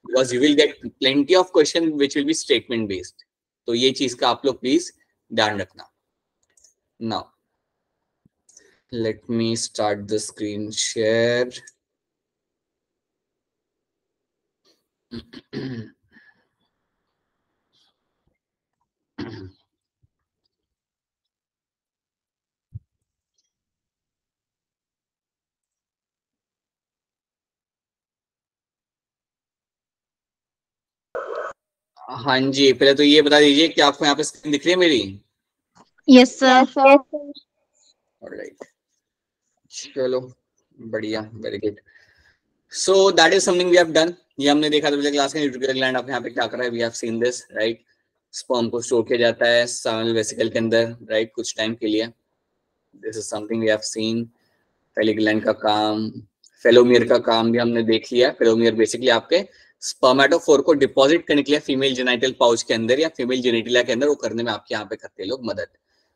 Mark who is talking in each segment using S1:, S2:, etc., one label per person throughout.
S1: Because you will gate plenty of question which will be statement based. तो ये चीज का आप लोग प्लीज ध्यान रखना। Now let me start the screen share. हाँ जी, पहले तो ये बता दीजिए कि आपको यहाँ पे स्क्रीन दिख रही है मेरी?
S2: Yes sir.
S1: ऑलराइट, चलो बढ़िया, very good. So that is something we have done. ये हमने देखा था पिछले क्लास में, यूट्रिकुलर ग्लैंड आप यहाँ पे क्या कर रहा है, we have seen this right. Sperm को स्टोर किया जाता है सेमिनल वेसिकल के अंदर राइट, कुछ टाइम के लिए। This is something we have seen. पहले ग्लैंड का काम, फेलोमियर का काम भी हमने देख लिया। फेलोमियर बेसिकली आपके स्पर्मेटोफोर को डिपॉजिट करने के लिए फीमेल जेनिटल पाउच के अंदर या फीमेल जेनिटिला के अंदर वो करने में आपके यहाँ पे करते हैं लोग मदद।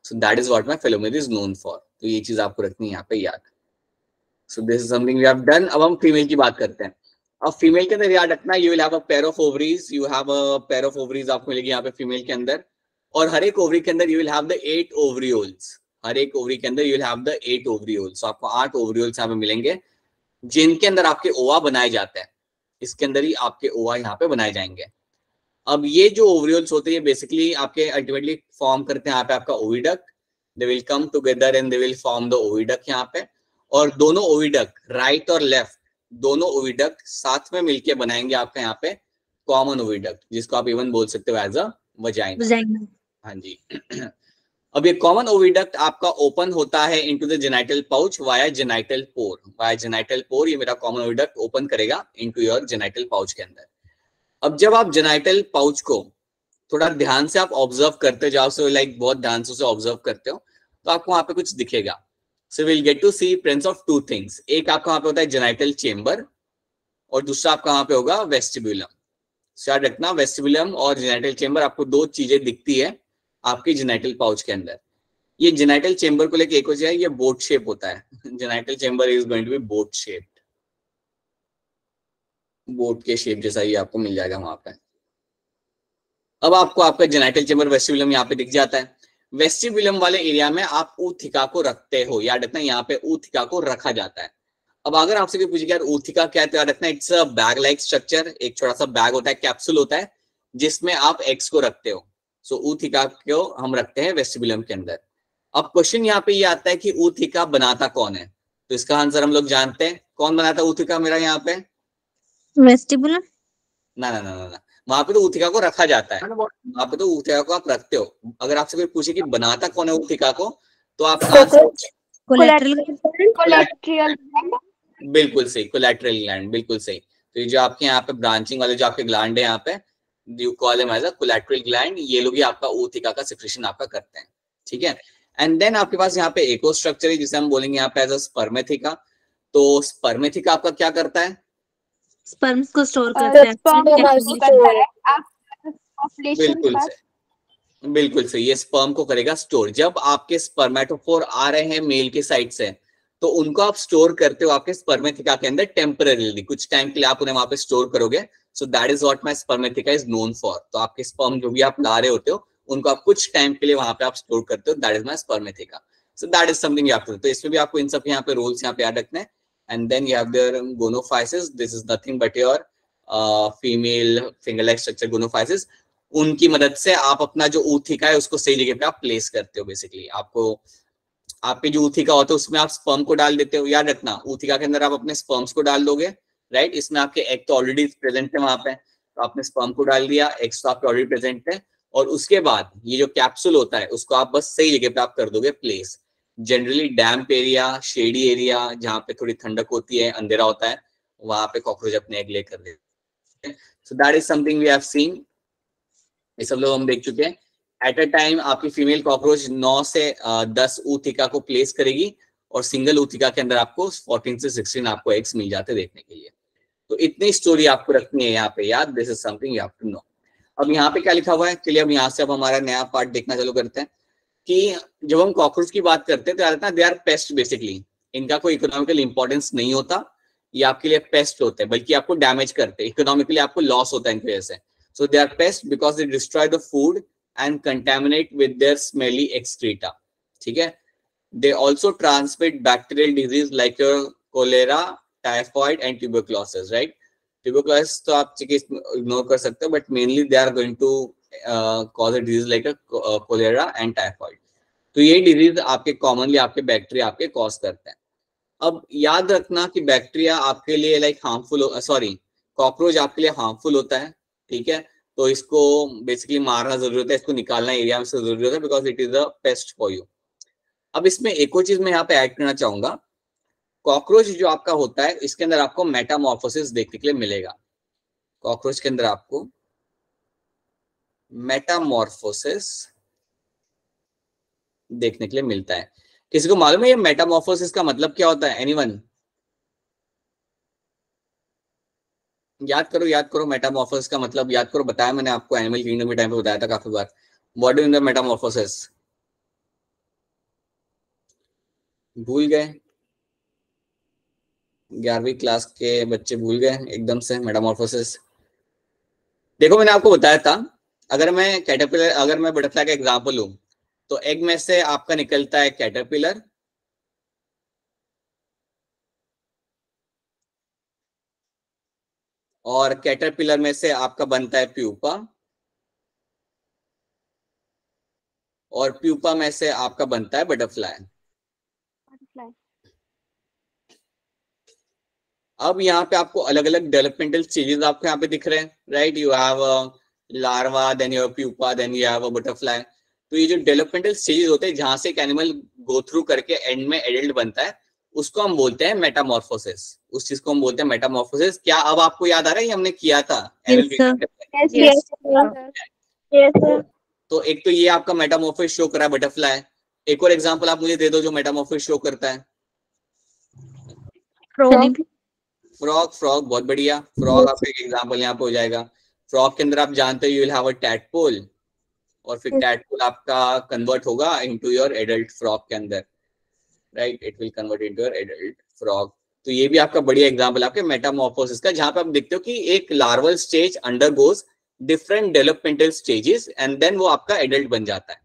S1: So that is what my phallomere is known for. तो ये चीज आपको रखनी है यहाँ पे याद। So this is something we have done. अब हम फीमेल की बात करते हैं। अब फीमेल के अंदर याद रखना, you will have a pair of ovaries, you have a pair of ovaries आपको मिलेगी यहाँ पे फीमेल के अंदर। और हर एक ओवरी के अंदर यू विल हैव द 8 ओवरियोल्स। हर एक ओवरी के अंदर यू विल हैव द 8 ओवरियोल्स। आपको 8 ओवरियोल्स यहाँ पे मिलेंगे जिनके अंदर आपके ओवा बनाए जाते हैं। इसके अंदर ही आपके ओवा यहाँ पे बनाए जाएंगे। अब ये जो ओवरियोल्स होते हैं बेसिकली आपके अल्टीमेटली फॉर्म करते हैं यहाँ पे आपका oviduct. They will come together and they will form the oviduct यहाँ पे। और दोनों ओविडक्ट राइट और लेफ्ट दोनों ओविडक्ट साथ में मिलके बनाएंगे आपका यहाँ पे कॉमन ओविडक्ट, जिसको आप इवन बोल सकते हो एज अ वजाइना। हाँ जी। अब ये कॉमन ओविडक्ट आपका ओपन होता है into the genital pouch via genital pore. Via genital pore ये मेरा कॉमन ओविडक्ट ओपन करेगा इनटू योर जेनिटल पाउच के अंदर। अब जब आप जेनिटल पाउच को थोड़ा ध्यान से आप ऑब्जर्व करते जाओ, सो लाइक बहुत ध्यान से उसे ऑब्जर्व करते हो, तो आपको वहां पे कुछ दिखेगा। So will get to see presence of two things. एक आपका वहां पे होता है जेनिटल चेम्बर और दूसरा आपका वहां पे होगा वेस्टिबुलम। याद रखना, वेस्टिबुलम और जेनिटल चेम्बर आपको दो चीजें दिखती है आपके जेनिटल पाउच के अंदर। ये जेनिटल चेम्बर को लेके एक हो जाए, ये बोट शेप होता है। Genital chamber is going to be boat shaped. Boat के शेप जैसा ही आपको मिल जाएगा वहां पे। अब आपको आपका जेनिटल चेम्बर वेस्टिबुलम यहाँ पे दिख जाता है। वेस्टिबुलम वाले एरिया में आप ऊथिका को रखते हो। याद रखना, यहाँ पे ऊथिका को रखा जाता है। अब अगर आपसे कोई पूछे यार ऊथिका क्या है, तो याद रखना it's a bag like structure. एक छोटा सा बैग होता है, कैप्सूल होता है, जिसमें आप एग्स को रखते हो। सो ऊथिका को हम रखते हैं वेस्टिबुलम के अंदर। अब क्वेश्चन यहाँ पे ये आता है कि ऊथिका बनाता कौन है, तो इसका आंसर हम लोग जानते हैं। कौन बनाता है ऊथिका मेरा यहाँ पे?
S2: वेस्टिबुलम।
S1: ना ना ना ना ना, वहां पे तो ऊथिका को रखा जाता है। वहां पे तो ऊथिका को आप रखते हो। अगर आपसे कोई पूछे कि बनाता कौन है ऊथिका को, तो आप आंसर
S2: कोलेट्रल।
S1: बिल्कुल सही, कोलैटरल ग्लैंड, बिल्कुल सही। तो ये जो आपके यहाँ पे ब्रांचिंग वाले जो आपके ग्लैंड है यहाँ पे, you call them as a collateral gland. ये लोग ही आपका ऊथिका का सिक्रेशन आपका करते हैं, ठीक है। एंड देन आपके पास यहाँ पे एक और स्ट्रक्चर है जिसे हम बोलेंगे यहाँ पे एज अ स्पर्मेथिका। तो स्पर्मेथिका आपका क्या करता है?
S2: स्पर्म्स को स्टोर करता है।
S1: बिल्कुल सही, बिल्कुल सही। ये स्पर्म को करेगा स्टोर। जब आपके स्पर्मेटोफोर आ रहे हैं मेल के साइड से, तो उनको आप स्टोर करते हो आपके स्पर्मेथिका के अंदर टेम्पररीली। कुछ टाइम के लिए आप उन्हें वहां पे स्टोर करोगे। सो that is what my spermatheca is known for. तो आपके स्पर्म जो भी आप ला रहे होते हो उनको आप कुछ टाइम के लिए वहां पे आप स्टोर करते हो। That is my spermatheca. So that is something you have to. तो इसमें भी आपको इन सब यहाँ पे रूल्स यहाँ पे याद रखने हैं। And then you have there gonapophysis. This is nothing but your female finger like structure gonapophysis. उनकी मदद से आप अपना जो ऊथिका है उसको सही जगह पे आप प्लेस करते हो। बेसिकली आपको आपके जो ऊथिका होता है उसमें आप स्पर्म को डाल देते हो। याद रखना, ऊथिका के अंदर आप अपने स्पर्म्स को डाल दोगे, राइट। इसमें आपके एग तो ऑलरेडी प्रेजेंट है वहां पे, तो आपने स्पर्म को डाल दिया, एग्स तो आपके ऑलरेडी प्रेजेंट है। और उसके बाद ये जो कैप्सूल होता है उसको आप बस सही जगह पे आप कर दोगे प्लेस। जनरली डैम्प एरिया, शेडी एरिया, जहाँ पे थोड़ी ठंडक होती है, अंधेरा होता है, वहां पे कॉकरोच अपने एग ले कर देते हैं। So that is something we have seen. ये सब लोग हम देख चुके हैं। एट अ टाइम आपकी फीमेल कॉकरोच 9 से 10 ऊथिका को प्लेस करेगी और सिंगल ऊथिका के अंदर आपको 14 से 16 आपको एग्स मिल जाते देखने के लिए। तो इतनी स्टोरी आपको रखनी है यहाँ पे याद। This is something you have to know. अब यहाँ पे क्या लिखा हुआ है, चलिए अब यहाँ से अब हमारा नया पार्ट देखना चालू करते हैं कि जब हम कॉकरोच की बात करते हैं तो याद रखना दे आर पेस्ट बेसिकली। इनका कोई इकोनॉमिकल इंपॉर्टेंस नहीं होता, ये आपके लिए पेस्ट होते हैं, बल्कि आपको डैमेज करते हैं, इकोनॉमिकली आपको लॉस होता है इनकी वजह से. So they are pests because they destroy the food and contaminate with their smelly excreta. ठीक है. They also transmit bacterial disease like your cholera, typhoid and tuberculosis, right? Tuberculosis तो आप इग्नोर कर सकते हो, but mainly they are going to cause a disease like a cholera and typhoid. तो ये disease आपके कॉमनली आपके बैक्टीरिया आपके कॉज करते हैं. अब याद रखना कि बैक्टीरिया आपके लिए लाइक हार्मफुल, सॉरी कॉकरोच आपके लिए हार्मफुल होता है. ठीक है. तो इसको बेसिकली मारना जरूरी होता है, इसको निकालना एरिया में से जरूरी होता है, because it is a paste for you. अब इसमें एक और चीज मैं यहाँ पे ऐड करना चाहूंगा. कॉकरोच जो आपका होता है इसके अंदर आपको मेटामॉर्फोसिस देखने के लिए मिलेगा. कॉकरोच के अंदर आपको मेटामॉर्फोसिस देखने के लिए मिलता है. किसी को मालूम है ये मेटामॉर्फोसिस का मतलब क्या होता है? एनीवन? याद करो मेटामॉर्फोसिस का मतलब याद करो. बताया मैंने आपको एनिमल किंगडम के टाइम पे बताया था काफी बार. What do in the metamorphosis? भूल गए? 11वीं क्लास के बच्चे भूल गए एकदम से मेटामॉर्फोसिस. देखो मैंने आपको बताया था, अगर मैं कैटरपिलर, अगर मैं बटरफ्लाई का एग्जांपल लूं, तो एग में से आपका निकलता है कैटरपिलर, और कैटरपिलर में से आपका बनता है प्यूपा, और प्यूपा में से आपका बनता है बटरफ्लाई. अब यहाँ पे आपको अलग अलग डेवलपमेंटल स्टेजेस आपको यहाँ पे दिख रहे हैं, right? You have larva, then you have pupa, then you have a butterfly. तो ये जो डेवलपमेंटल स्टेजेस होते हैं जहां से एक एनिमल गो थ्रू करके एंड में एडल्ट बनता है, उसको हम बोलते हैं मेटामॉर्फोसिस. उस चीज को हम बोलते हैं मेटामॉर्फोसिस. क्या अब आपको याद आ रहा है? ये हमने किया था.
S2: Yes, sir.
S3: Yes, sir.
S1: तो एक तो ये आपका मेटामॉर्फोसिस शो कर रहा है बटरफ्लाई. एक और एग्जांपल आप मुझे दे दो जो मेटामॉर्फोसिस शो करता है.
S2: Frog.
S1: फ्रॉग बहुत बढ़िया. फ्रॉग आपका एक एग्जांपल यहाँ पे हो जाएगा. फ्रॉग के अंदर आप जानते हो you will have a tadpole, और फिर टैडपोल आपका कन्वर्ट होगा इनटू योर एडल्ट फ्रॉग के अंदर, right? It will convert into your adult frog. तो ये भी आपका बढ़िया एग्जांपल आपके मेटामॉर्फोसिस का, जहां पे आप देखते हो कि एक larval stage undergoes different developmental stages and then वो आपका एडल्ट बन जाता है.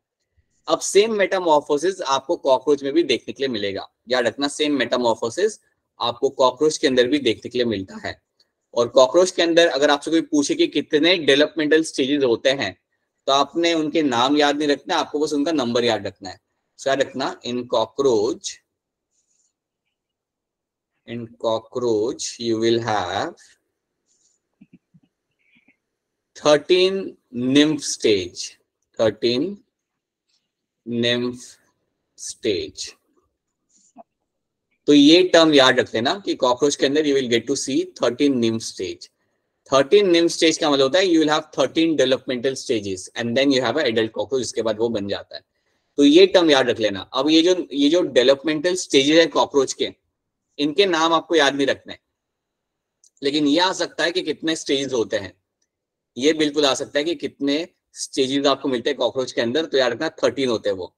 S1: अब सेम मेटामॉर्फोसिस आपको कॉकरोच में भी देखने के लिए मिलेगा. याद रखना, सेम मेटामॉर्फोसिस आपको कॉकरोच के अंदर भी देखने के लिए मिलता है. और कॉकरोच के अंदर अगर आपसे कोई पूछे कि कितने डेवलपमेंटल स्टेजेस होते हैं, तो आपने उनके नाम याद नहीं रखना, आपको बस उनका नंबर याद रखना है. सो याद रखना, इन cockroach you will have 13 nymph stage. 13 nymph stage. तो ये टर्म याद रख लेना कि कॉकरोच के अंदर you will get to see 13 nymph stage. 13 nymph stage का मतलब होता है you will have 13 developmental stages and then you have a adult cockroach, जिसके बाद वो बन जाता है. तो ये टर्म याद रख लेना. अब ये जो डेवलपमेंटल स्टेजेस है कॉकरोच के, इनके नाम आपको याद नहीं रखने, लेकिन ये आ सकता है कि कितने स्टेजेस होते हैं. ये बिल्कुल आ सकता है कि कितने स्टेजेस आपको मिलते हैं कॉकरोच के अंदर. तो याद रखना 13 होते हैं वो.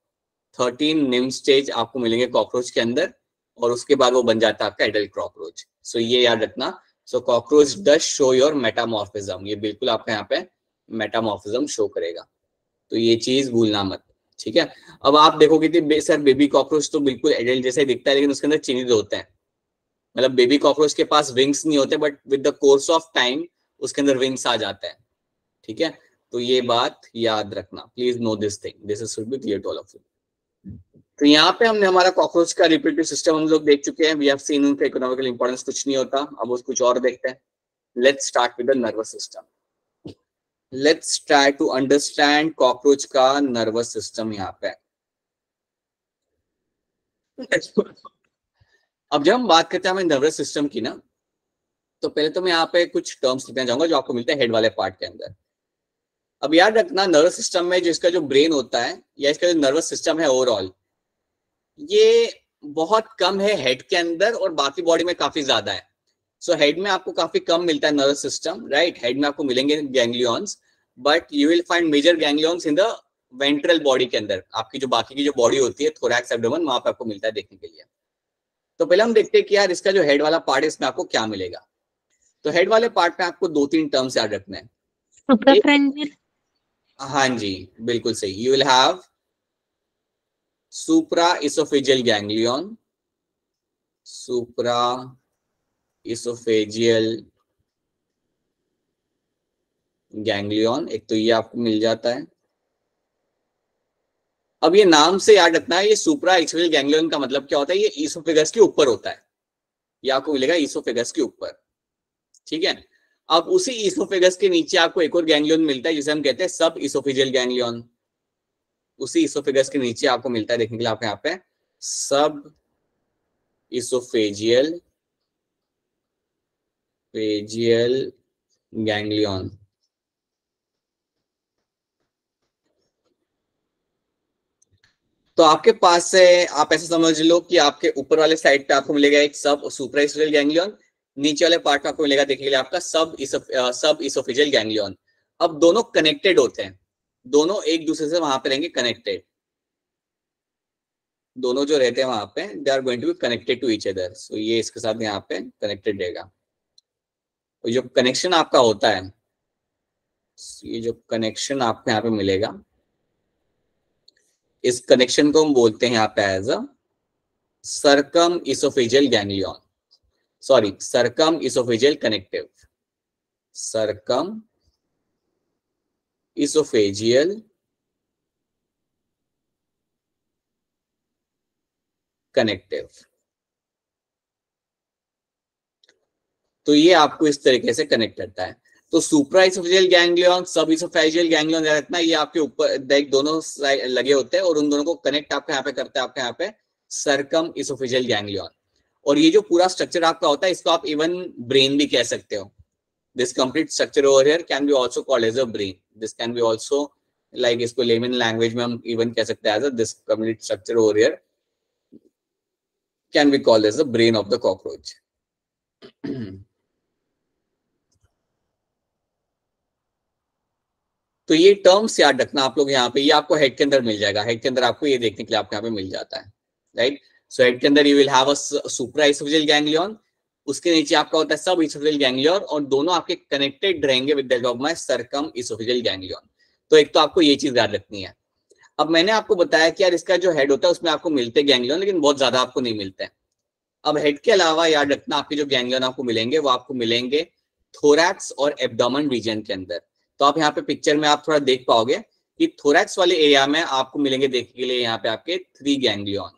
S1: 13 निम्फ स्टेज आपको मिलेंगे कॉकरोच के अंदर, और उसके बाद वो बन जाता है आपका एडल्ट कॉकरोच. सो ये याद रखना. So cockroach does show your metamorphism. ये बिल्कुल आपका यहाँ पे मेटामॉर्फिज्म शो करेगा. तो ये चीज भूलना मत. ठीक है. अब आप देखोगे कि सर बेबी कॉकरोच तो बिल्कुल एडल्ट जैसा ही दिखता है, लेकिन उसके अंदर चेंजेस होते हैं. मतलब बेबी कॉकरोच के पास विंग्स नहीं होते, but with the course of time उसके अंदर विंग्स आ जाते हैं. ठीक है. तो ये बात याद रखना. Please know this thing. This is should be clear to all of you. तो यहाँ पे हमने हमारा कॉकरोच का रिप्रोडक्टिव सिस्टम हम लोग देख चुके हैं. वी हैव सीन उनका इकोनॉमिकल इंपॉर्टेंस कुछ नहीं होता. अब उस कुछ और देखते हैं. Let's start with the nervous system. Let's try to understand cockroach का नर्वस सिस्टम. यहाँ पे अब जब हम बात करते हैं हमें नर्वस सिस्टम की ना, तो पहले तो मैं यहाँ पे कुछ टर्म्स लिखना चाहूंगा जो आपको मिलते हैं हेड वाले पार्ट के अंदर. अब याद रखना, नर्वस सिस्टम में जो इसका जो ब्रेन होता है या इसका जो नर्वस सिस्टम है ओवरऑल, ये बहुत कम है हेड के अंदर और बाकी बॉडी में काफी ज्यादा है. सो हेड में आपको काफी कम मिलता है नर्वस सिस्टम, राइट? हेड में आपको मिलेंगे ganglions, but you will find major ganglions in the ventral body के अंदर. आपकी जो बाकी की जो बॉडी होती है थोरैक्स एब्डोमेन, वहां पे आपको मिलता है देखने के लिए. तो पहले हम देखते हैं कि यार इसका जो हेड वाला पार्ट है इसमें आपको क्या मिलेगा। तो हेड वाले पार्ट में आपको 2-3 टर्म्स याद रखना है।
S2: सुप्राफ्रेंजियल।
S1: हाँ जी, बिल्कुल सही। You will have supra oesophageal ganglion, supra oesophageal ganglion, एक तो ये आपको मिल जाता है। अब ये नाम से याद रखना है, ये सुप्रा इसोफेजियल गैंग्लियन का मतलब क्या होता है, ये ईसोफेगस के ऊपर होता है, ये आपको मिलेगा ईसोफेगस के ऊपर, ठीक है। अब उसी ईसोफेगस के नीचे आपको एक और गैंग्लियन मिलता है जिसे हम कहते हैं सब इसोफेजियल गैंग्लियन। उसी इसोफेगस के नीचे आपको मिलता है, देखने के लिए आप यहाँ पे सब इसोफेजियल गैंग्लियन। तो आपके पास से आप ऐसा समझ लो कि आपके ऊपर वाले साइड पे आपको मिलेगा एक सब सुप्राइसोफेजियल गैंग्लियन, नीचे वाले पार्ट में आपको मिलेगा देखने के लिए आपका सब इसोफेजियल गैंग्लियन। अब दोनों कनेक्टेड होते हैं, दोनों एक दूसरे से वहां पे रहेंगे कनेक्टेड, दोनों जो रहते हैं वहां पे they are going to be connected to each other. So ये इसके साथ यहाँ पे कनेक्टेड रहेगा। तो जो कनेक्शन आपका होता है, ये जो कनेक्शन आपको यहाँ पे मिलेगा, इस कनेक्शन को हम बोलते हैं यहाँ पे as a circumoesophageal ganglion, sorry circumoesophageal connective, circumoesophageal connective. तो ये आपको इस तरीके से कनेक्ट करता है। तो सुप्रा इसोफेजियल गैंग्लियन, सब इसोफेजियल गैंग्लियन रखना, ये आपके ऊपर दोनों लगे होते हैं और उन दोनों को कनेक्ट आपके यहाँ पे करता है आपके यहाँ पे सर्कम इसोफेजियल गैंग्लियन। और ये जो पूरा स्ट्रक्चर आपका होता है इसको आप इवन ब्रेन भी कह सकते हो। This complete structure over here can be also called as a brain, this can be also like इसको लेमन लैंग्वेज में हम इवन कह सकते हैं as a this complete structure over here can be called as the brain of the cockroach. तो ये terms याद रखना आप लोग यहाँ पे, ये आपको हेड के अंदर मिल जाएगा, हेड के अंदर आपको ये देखने के लिए आपको यहाँ पे मिल जाता है, राइट। सो हेड के अंदर you will have a supra oesophageal ganglion, उसके नीचे आपका होता है सब इसोफेजियल गैंग्लियन और दोनों आपके कनेक्टेड रहेंगे with the help of my circum oesophageal ganglion. तो एक तो आपको ये चीज याद रखनी है। अब मैंने आपको बताया कि यार इसका जो हेड होता है उसमें आपको मिलते गैंग्लियन, लेकिन बहुत ज्यादा आपको नहीं मिलते हैं। अब हेड के अलावा याद रखना आपके जो गैंग्लियन आपको मिलेंगे वो आपको मिलेंगे थोरैक्स और एब्डोमेन रीजन के अंदर। तो आप यहाँ पे पिक्चर में आप थोड़ा देख पाओगे कि थोरैक्स वाले एरिया में आपको मिलेंगे देखने के लिए यहाँ पे आपके 3 गैंग्लियन।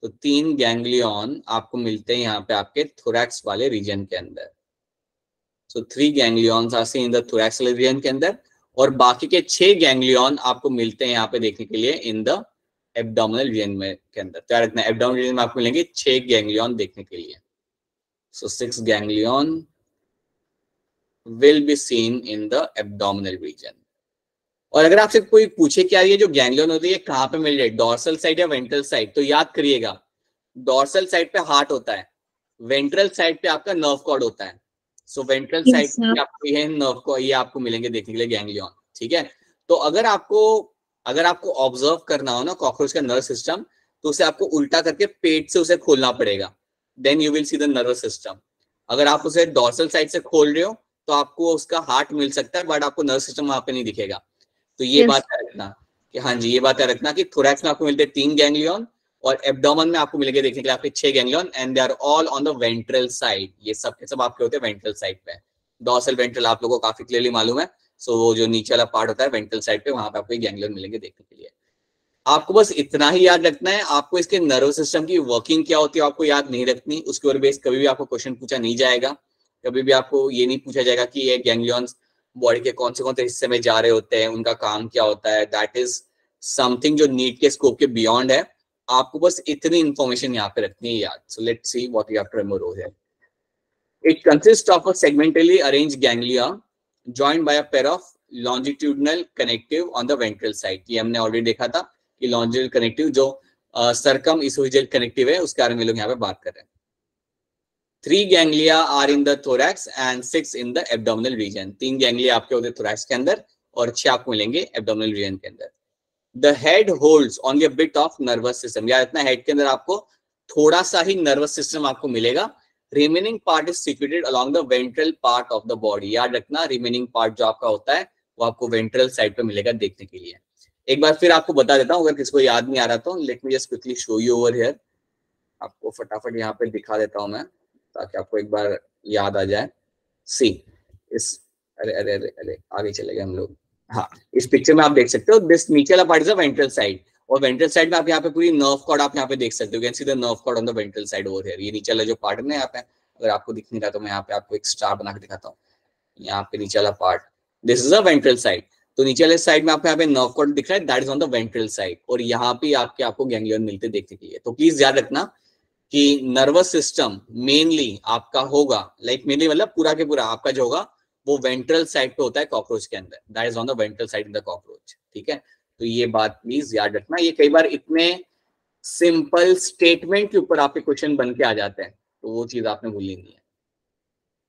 S1: तो 3 गैंग्लियन आपको मिलते हैं यहाँ पे आपके थोरैक्स वाले रीजन के अंदर। So 3 ganglions are seen in the thorax वाले रीजन के अंदर, और बाकी के 6 गैंग्लियन आपको मिलते हैं यहाँ पे देखने के लिए इन द एब्डोमिनल रीजन में के अंदर। तो याद रखना एब्डोमिनल रीजन में आपको मिलेंगे 6 गैंग्लियन देखने के लिए। सो 6 ganglion will be seen in the abdominal region। और अगर आपसे कोई पूछे क्या ये जो गैंग्लियन होती है कहाँ पे मिल रही है, डॉर्सल साइड या वेंट्रल साइड, तो याद करिएगा डॉर्सल साइड पे हार्ट होता है, वेंट्रल साइड पे आपका नर्व कॉर्ड होता है। सो वेंट्रल
S2: Yes,
S1: साइड
S2: sir.
S1: पे आपको ये नर्व को ये आपको मिलेंगे देखने के लिए गैंग्लियन, ठीक है। तो अगर आपको ऑब्जर्व करना हो ना कॉकरोच का नर्व सिस्टम, तो उसे आपको उल्टा करके पेट से उसे खोलना पड़ेगा, then you will see the nervous system. अगर आप उसे डॉर्सल साइड से खोल रहे हो तो आपको उसका हार्ट मिल सकता है, बट आपको नर्व सिस्टम वहां पे नहीं दिखेगा। तो ये
S2: Yes.
S1: बात है रखना कि हाँ जी, ये बात है रखना कि थोरैक्स में आपको मिलते हैं 3 गैंग्लियन और एब्डोमेन में आपको मिलेंगे देखने के लिए आपके 6 ganglion, and they are all on the ventral side. ये सब के सब आपके होते हैं वेंट्रल साइड पे। डॉर्सल वेंट्रल आप लोगों को काफी क्लियरली मालूम है। सो वो जो नीचे वाला पार्ट होता है वेंट्रल साइड पे, वहां पे आपको गैंग्लियन मिलेंगे देखने के लिए। आपको बस इतना ही याद रखना है, आपको इसके नर्व सिस्टम की वर्किंग क्या होती है आपको याद नहीं रखनी, उसके ऊपर बेस कभी भी आपको क्वेश्चन पूछा नहीं जाएगा। कभी भी आपको ये नहीं पूछा जाएगा कि ये गैंग्लियंस बॉडी के कौन से हिस्से में जा रहे होते हैं, उनका काम क्या होता है। दैट इज समथिंग जो नीट के स्कोप के बियॉन्ड है। आपको बस इतनी इंफॉर्मेशन यहाँ पे रखनी है याद। So let's see what you have to remember over here. It consist of a segmentally arranged ganglia joined by a pair of longitudinal connective on the ventral side। ये हमने ऑलरेडी देखा था कि longitudinal connective जो circum oesophageal connective है उसके बारे में लोग यहाँ पे बात कर रहे हैं। 3 ganglia are in the thorax and 6 in the abdominal region. 3 ganglia आपके होते हैं थोरैक्स के अंदर और 6 आपको मिलेंगे एब्डोमिनल रीजन के अंदर। The head holds only a bit of nervous system. याद रखना हेड के अंदर आपको थोड़ा सा ही नर्वस सिस्टम आपको मिलेगा। Remaining part is secreted along the ventral part of the body. याद रखना, रिमेनिंग पार्ट जो आपका होता है वो आपको वेंट्रल साइड पे मिलेगा देखने के लिए। एक बार फिर आपको बता देता हूँ, अगर किसी को याद नहीं आ रहा तो let me just quickly show you over here. आपको फटाफट यहाँ पे दिखा देता हूँ मैं, ताकि आपको एक बार याद आ जाए। सी इस अरे अरे अरे अरे आगे चले गए हम लोग। हाँ, इस पिक्चर में आप देख सकते हो दिस नीचे वाला part is the ventral side, और वेंट्रल साइड में आप यहाँ पे पूरी नर्व कॉर्ड आप यहाँ पे देख सकते हो। Can see the nerve cord on the ventral side over here. ये नीचे वाला जो पार्ट है ना यहाँ पे, अगर आपको दिख नहीं रहा तो मैं यहाँ पे आपको एक स्टार बना के दिखाता हूँ। यहाँ पे नीचे वाला part, this is the ventral side. तो नीचे वाले साइड में आपको यहाँ पे नर्व कॉर्ड दिख रहा है, that is on the ventral side, और यहाँ पे आपको गैंग्लियन मिलते देखने के लिए। तो प्लीज याद रखना कि नर्वस सिस्टम मेनली आपका होगा, लाइक मेनली मतलब पूरा के पूरा आपका जो होगा वो वेंट्रल साइड पे होता है कॉकरोच के अंदर, that is on the ventral side in the cockroach. ठीक है, तो ये बात प्लीज याद रखना। ये कई बार इतने सिंपल स्टेटमेंट के ऊपर आपके क्वेश्चन बन के आ जाते हैं, तो वो चीज आपने भूलनी नहीं है,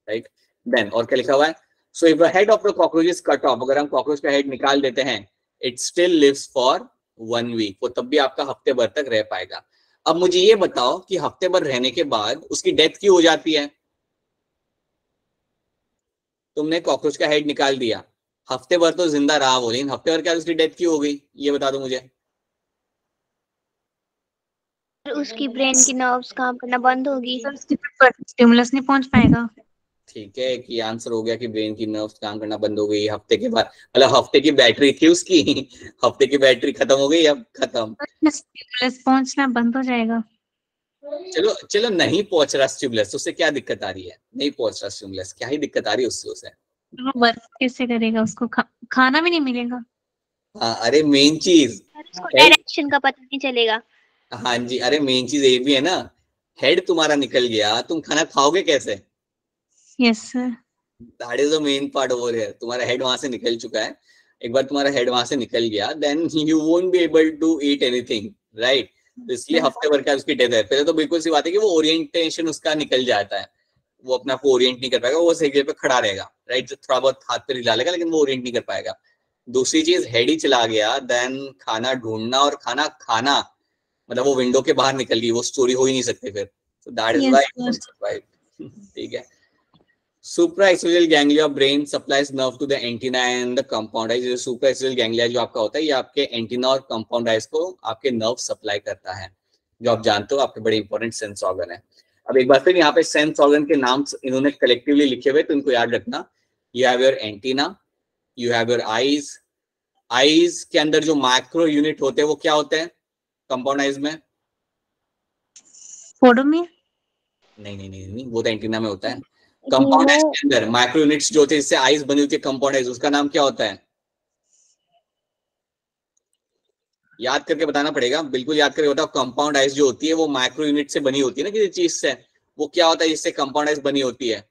S1: राइट। देन और क्या लिखा हुआ है, so if the head of the cockroach is cut off, अगर हम कॉकरोच का हेड निकाल देते हैं, it still lives for 1 week, वो तब भी आपका हफ्ते भर तक रह पाएगा। अब मुझे ये बताओ कि हफ्ते भर रहने के बाद उसकी डेथ क्यों हो जाती है? तुमने कॉकरोच का हेड निकाल दिया, हफ्ते भर तो जिंदा रहा वो, लेकिन हफ्ते भर क्या उसकी डेथ क्यों हो गई, ये बता दो मुझे।
S3: उसकी ब्रेन की नर्व्स काम करना बंद होगी।
S2: स्टिमुलस नहीं पहुंच पाएगा।
S1: ठीक है कि आंसर हो गया कि ब्रेन की नर्व्स काम करना बंद हो गई हफ्ते के बाद, मतलब हफ्ते की बैटरी थी उसकी हफ्ते की बैटरी खत्म हो गई, अब खत्म।
S2: स्टिमुलस पहुंचना बंद हो जाएगा।
S1: चलो चलो, नहीं पहुंच रहा स्टिमुलस, उससे क्या दिक्कत आ रही है? नहीं पहुंच रहा स्टिमुलस, क्या ही दिक्कत आ रही है उससे? उसे
S2: वो वर्क कैसे करेगा? उसको खाना भी नहीं मिलेगा।
S1: हाँ, अरे मेन चीज
S3: उसको डायरेक्शन का पता नहीं चलेगा।
S1: हाँ जी, अरे मेन चीज ये भी है ना, हेड तुम्हारा निकल गया, तुम खाना खाओगे कैसे?
S2: Yes sir.
S1: That is the main part over here. तुम्हारा हेड वहां से निकल चुका है, एक बार तुम्हारा हेड वहां से निकल गया, then you won't be able to eat anything, right. तो इसलिए हफ्ते भर का उसकी डेथ है। पहले तो बिल्कुल सी बात है कि वो ओरिएंटेशन उसका निकल जाता है, वो अपने आप को ओरिएंट नहीं कर पाएगा, वो सही जगह पे खड़ा रहेगा, राइट। थोड़ा बहुत हाथ पे हिला लेगा, लेकिन वो ओरिएंट नहीं कर पाएगा। दूसरी चीज, हेड ही चला गया, देन खाना ढूंढना और खाना खाना, मतलब वो विंडो के बाहर निकल गई, वो स्टोरी हो ही नहीं सकती फिर। So that is why it won't survive. ठीक है। Supraaxial ganglia brain supplies nerve to the antenna and the compound eyes. Supraaxial ganglia जो आपका होता है, ये आपके एंटीना और कंपाउंड आइज को आपके नर्व सप्लाई करता है, जो आप जानते हो आपके बड़े इंपॉर्टेंट सेंस ऑर्गन है। अब एक बार फिर यहाँ पे सेंस ऑर्गन के नाम इन्होंने कलेक्टिवली लिखे हुए, तो इनको याद रखना। You have your antenna, you have your eyes. Eyes के अंदर जो माइक्रो यूनिट होते हैं वो क्या होते हैं कंपाउंड आइज में?
S2: फोटो में
S1: नहीं, वो तो एंटीना में होता है। कंपाउंड आइज के अंदर माइक्रो यूनिट्स जो होते हैं, जिससे आइज बनी होती है कंपाउंड आइज, उसका नाम क्या होता है? याद करके बताना पड़ेगा, बिल्कुल याद करके बताओ। कंपाउंड आइज जो होती है वो माइक्रो यूनिट से बनी होती है ना किसी चीज से, वो क्या होता है जिससे कंपाउंड आइज बनी होती है?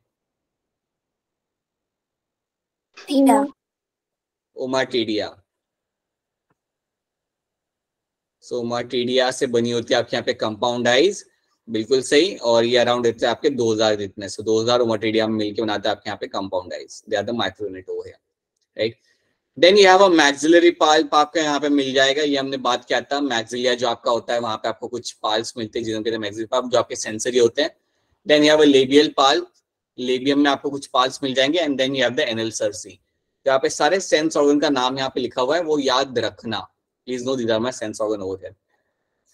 S1: ओमाटीडिया। ओमाटीडिया से बनी होती है आपके यहाँ पे कंपाउंड आइज, बिल्कुल सही। और ये अराउंड रहते हैं आपके 2000 जितने, से 2000 ओमाटीडिया में मिलकर बनाते हैं आपके यहाँ पे compound eyes, they are the micro unit over here, right. Then you have a maxillary palp, आपका यहाँ पे मिल जाएगा, ये हमने बात किया था। मैक्सिलिया जो आपका होता है, वहां पे आपको कुछ पाल्स मिलते हैं जिनको कहते हैं मैक्सिलरी पल्प, जो आपके सेंसरी होते हैं। Then you have a labial palp, labium में आपको कुछ पाल्स मिल जाएंगे। And then you have the anal cerci. तो यहाँ पे सारे सेंस ऑर्गन का नाम यहाँ पे लिखा हुआ है, वो याद रखना। Please know these are my sense organ over here.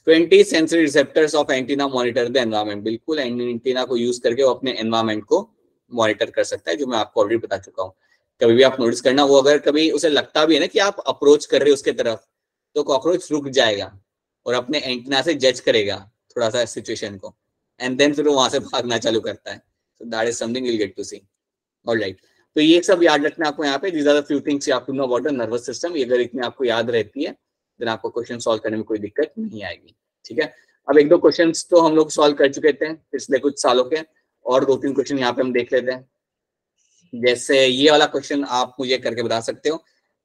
S1: 20 sensory receptors of antenna monitor the environment. बिल्कुल, एंटीना को यूज करके वो अपने एनवायरमेंट को मॉनिटर कर सकता है, जो मैं आपको ऑलरेडी बता चुका हूँ। कभी भी आप नोटिस करना, वो अगर कभी उसे लगता भी है ना कि आप अप्रोच कर रहे हो उसके तरफ, तो कॉकरोच रुक जाएगा और अपने एंटीना से जज करेगा थोड़ा सा सिचुएशन को, एंड देन फिर वो वहां से भागना चालू करता है। So that is something will get to see. Alright, तो ये सब याद रखना आपको यहाँ पे। These are the few things you have to know about the nervous system. ये अगर इतनी आपको याद रहती है, देन आपको क्वेश्चन सॉल्व करने में कोई दिक्कत नहीं आएगी। ठीक है, अब एक दो क्वेश्चंस तो हम लोग सॉल्व कर चुके थे पिछले कुछ सालों के, और 2-3 क्वेश्चन यहाँ पे हम देख लेते हैं। जैसे ये वाला क्वेश्चन आप मुझे करके बता सकते हो।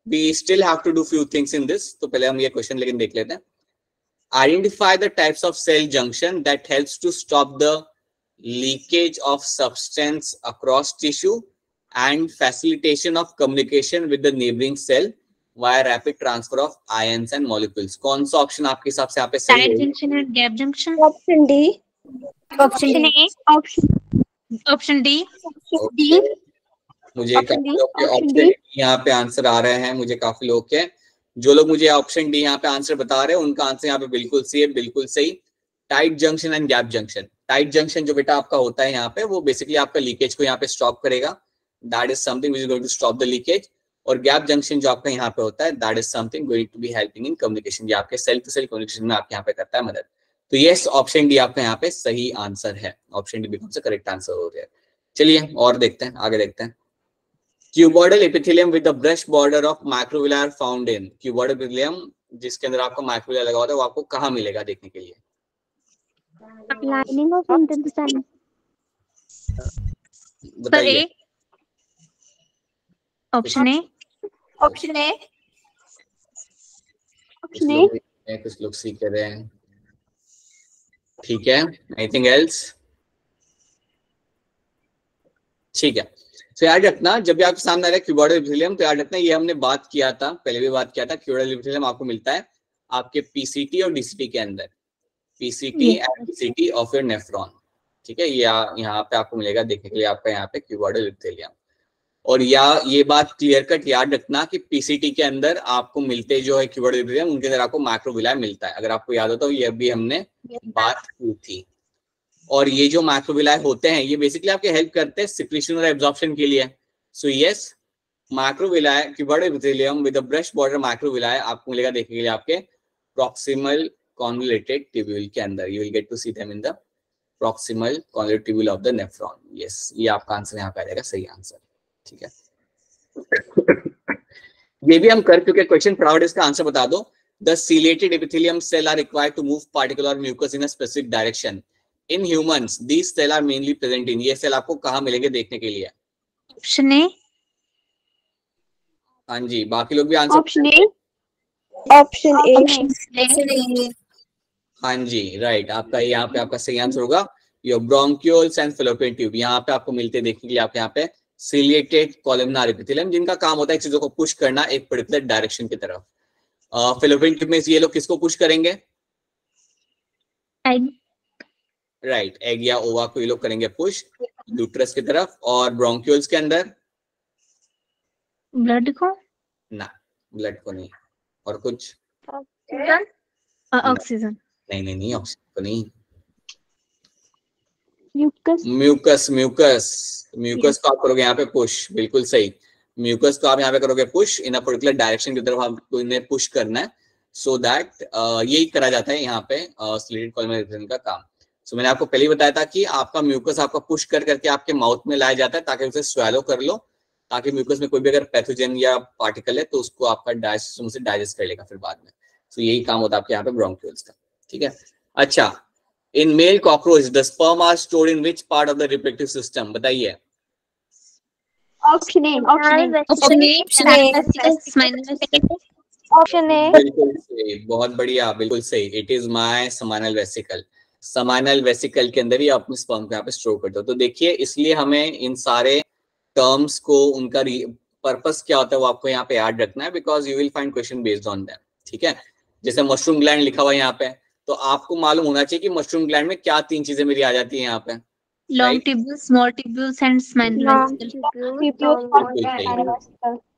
S1: We still have to do few things in this, तो पहले हम ये क्वेश्चन लेकिन देख लेते हैं। Identify the types of cell junction that helps to stop the leakage of substance across tissue and facilitation of communication with the neighboring cell via rapid transfer of ions and molecules. कौन सा option आपके हिसाब से यहाँ पे सही
S2: tight
S1: है?
S2: Junction and gap junction.
S3: Option D.
S2: Option D. Option D.
S1: Okay. मुझे
S3: ऑप्शन
S1: काफी
S3: डी।
S1: लोग के
S3: ऑप्शन
S1: ऑप्शन
S3: डी।
S1: यहाँ पे आंसर आ रहे हैं, मुझे काफी लोग के जो लोग मुझे ऑप्शन डी यहाँ पे आंसर बता रहे हैं उनका आंसर यहाँ पे बिल्कुल सही है, बिल्कुल सही। Tight junction and gap junction. Tight junction जो बेटा आपका होता है यहाँ पे, वो बेसिकली आपका लीकेज को यहाँ पे स्टॉप करेगा, that is something which is going to stop the leakage. और गैप जंक्शन जो आपका यहाँ पे होता है, that is something going to be helping in communication, ये आपके सेल टू सेल कम्युनिकेशन में आपके यहाँ पे करता है मदद। तो यस, ऑप्शन डी आपका यहाँ पे सही आंसर है, ऑप्शन डी बिकॉम से करेक्ट आंसर हो गया। चलिए और देखते हैं, आगे देखते हैं। Cuboidal epithelium with the brush border of microvilli found in. Cuboidal epithelium जिसके अंदर आपका माइक्रोविलार लगा होता है, वो आपको कहाँ मिलेगा देखने के लिए?
S3: Lining of intestine.
S1: बताइए।
S2: Option A.
S3: Option A. Option A.
S1: कुछ लोग सी कर रहे हैं, ठीक है। Anything else? ठीक है। तो याद रखना, जब भी आपके सामने आ रहा है क्यूबॉइडल एपिथेलियम, तो याद रखना ये हमने बात किया था, पहले भी बात किया था। क्यूबॉइडल एपिथेलियम आपको मिलता है आपके पीसीटी और डीसीटी के अंदर, PCT and DCT of your nephron, ठीक है। ये यहाँ पे आपको मिलेगा देखने के लिए आपका यहाँ पे क्यूबॉइडल एपिथेलियम। और ये बात क्लियर कट याद रखना कि पीसीटी के अंदर आपको मिलते जो है क्यूबॉइडल एपिथेलियम, उनके अंदर आपको माइक्रोविलाई मिलता है। अगर आपको याद हो तो ये भी हमने बात की थी। और ये जो माइक्रोविलाई होते हैं, ये बेसिकली आपके हेल्प करते हैं सिक्रीशन और एब्जॉर्प्शन के लिए। So yes, microvilli cuboidal epithelium with a brush border microvilli आपको मिलेगा देखने के लिए आपके प्रॉक्सिमल कॉन्वोल्यूटेड ट्यूब्यूल के अंदर। You will get to see them in the proximal convoluted tubule of the nephron. Yes, ये आपका आंसर यहाँ पे आ जाएगा, सही आंसर, ठीक है। ये भी हम कर चुके क्वेश्चन, फटाफट इसका आंसर बता दो। The ciliated epithelium cell are required to move particle or mucus in a specific direction. In humans, these cell are mainly present in। ये सेल आपको कहाँ मिलेंगे देखने के लिए?
S2: Option A.
S1: हाँ जी, बाकी लोग भी आंसर।
S3: Option A. ऑप्शन ए।
S1: हाँ जी, राइट, आपका यहाँ पे आपका सही आंसर होगा। Your bronchioles and fallopian tube यहाँ पे आपको मिलते देखने के लिए आपके यहाँ पे ciliated columnar epithelium, जिनका काम होता है चीजों को पुश करना एक पर्टिकुलर डायरेक्शन की तरफ। फैलोपियन ट्यूब में ये लोग किसको पुश करेंगे?
S2: एग।
S1: राइट, एग या ओवा को ये लोग करेंगे पुश यूट्रस की तरफ। और ब्रोंक्यूल्स के अंदर
S2: ब्लड को
S1: ना, ब्लड को नहीं। और कुछ?
S2: ऑक्सीजन।
S1: नहीं, ऑक्सीजन को नहीं।
S3: म्यूकस।
S1: म्यूकस, म्यूकस, म्यूकस को आप करोगे यहाँ पे पुश, बिल्कुल सही। म्यूकस को आप यहाँ पे करोगे push in a particular direction की तरफ, आपको इन्हें पुश करना है। सो दैट यही करा जाता है यहाँ पे स्लिटेड कॉलम एपिथेलियम का काम। सो मैंने आपको पहले ही बताया था कि आपका म्यूकस आपका पुश कर करके आपके माउथ में लाया जाता है ताकि उसे स्वेलो कर लो, ताकि म्यूकस में कोई भी अगर पैथोजन या पार्टिकल है तो उसको आपका डाइजेस्ट से डाइजेस्ट कर लेगा फिर बाद में। सो यही काम होता है आपके यहाँ पे ब्रोंक्यूल्स का, ठीक है। अच्छा, in male cockroach the sperm are stored in which part of the reproductive system? बताइए।
S3: Option A. Option A.
S2: Option A.
S3: Option A.
S1: बिल्कुल सही, बहुत बढ़िया, बिल्कुल सही। It is my seminal vesicle. Seminal vesicle के अंदर ही आप अपने स्पर्म को यहाँ पे स्टोर करते हो। तो देखिए, इसलिए हमें इन सारे टर्म्स को, उनका पर्पस क्या होता है वो आपको यहाँ पे याद रखना है, because you will find question based on that, ठीक है। जैसे मशरूम ग्लैंड लिखा हुआ है यहाँ पे, तो आपको मालूम होना चाहिए कि मशरूम ग्लैंड में क्या तीन चीजें मेरी आ जाती है यहाँ पे?
S2: Long tubules, small tubules and spinal vesicle.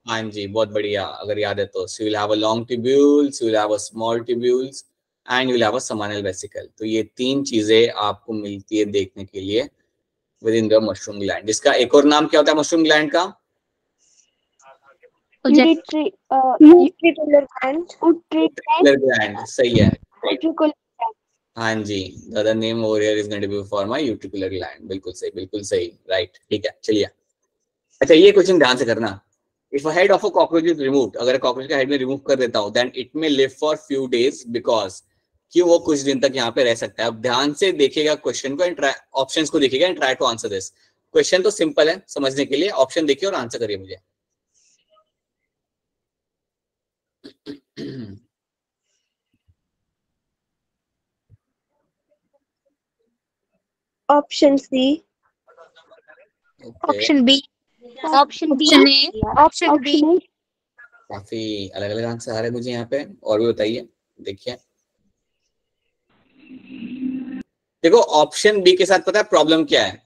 S1: हाँ जी, बहुत बढ़िया, अगर याद है तो। So you will have a long tubules, you will have a small tubules and you will have a seminal vesicle। तो ये तीन चीजें आपको मिलती है देखने के लिए with in the mushroom gland. इसका एक और नाम क्या होता है मशरूम ग्लैंड का?
S3: यूट्रिकुलर
S1: ग्लैंड, सही है। हाँ जी, the other name over here is going to be for my utricular gland। बिल्कुल सही, बिल्कुल सही, राइट, ठीक है। चलिए, अच्छा ये क्वेश्चन ध्यान से करना। If a head of a cockroach is removed, अगर कॉकरोच का हेड में रिमूव कर देता हूँ, then it may live for few days because क्यों वो कुछ दिन तक यहाँ पे रह सकता है। अब ध्यान से देखिएगा क्वेश्चन को, ऑप्शंस को देखिएगा and try to answer this. Question तो सिंपल है समझने के लिए, ऑप्शन देखिए और आंसर करिए मुझे।
S3: Option C.
S2: Option B.
S3: Option B.
S2: Option A. Option B.
S1: काफी अलग अलग आंसर आ रहे हैं मुझे यहाँ पे, और भी बताइए। देखिए देखो ऑप्शन बी के साथ पता है प्रॉब्लम क्या है?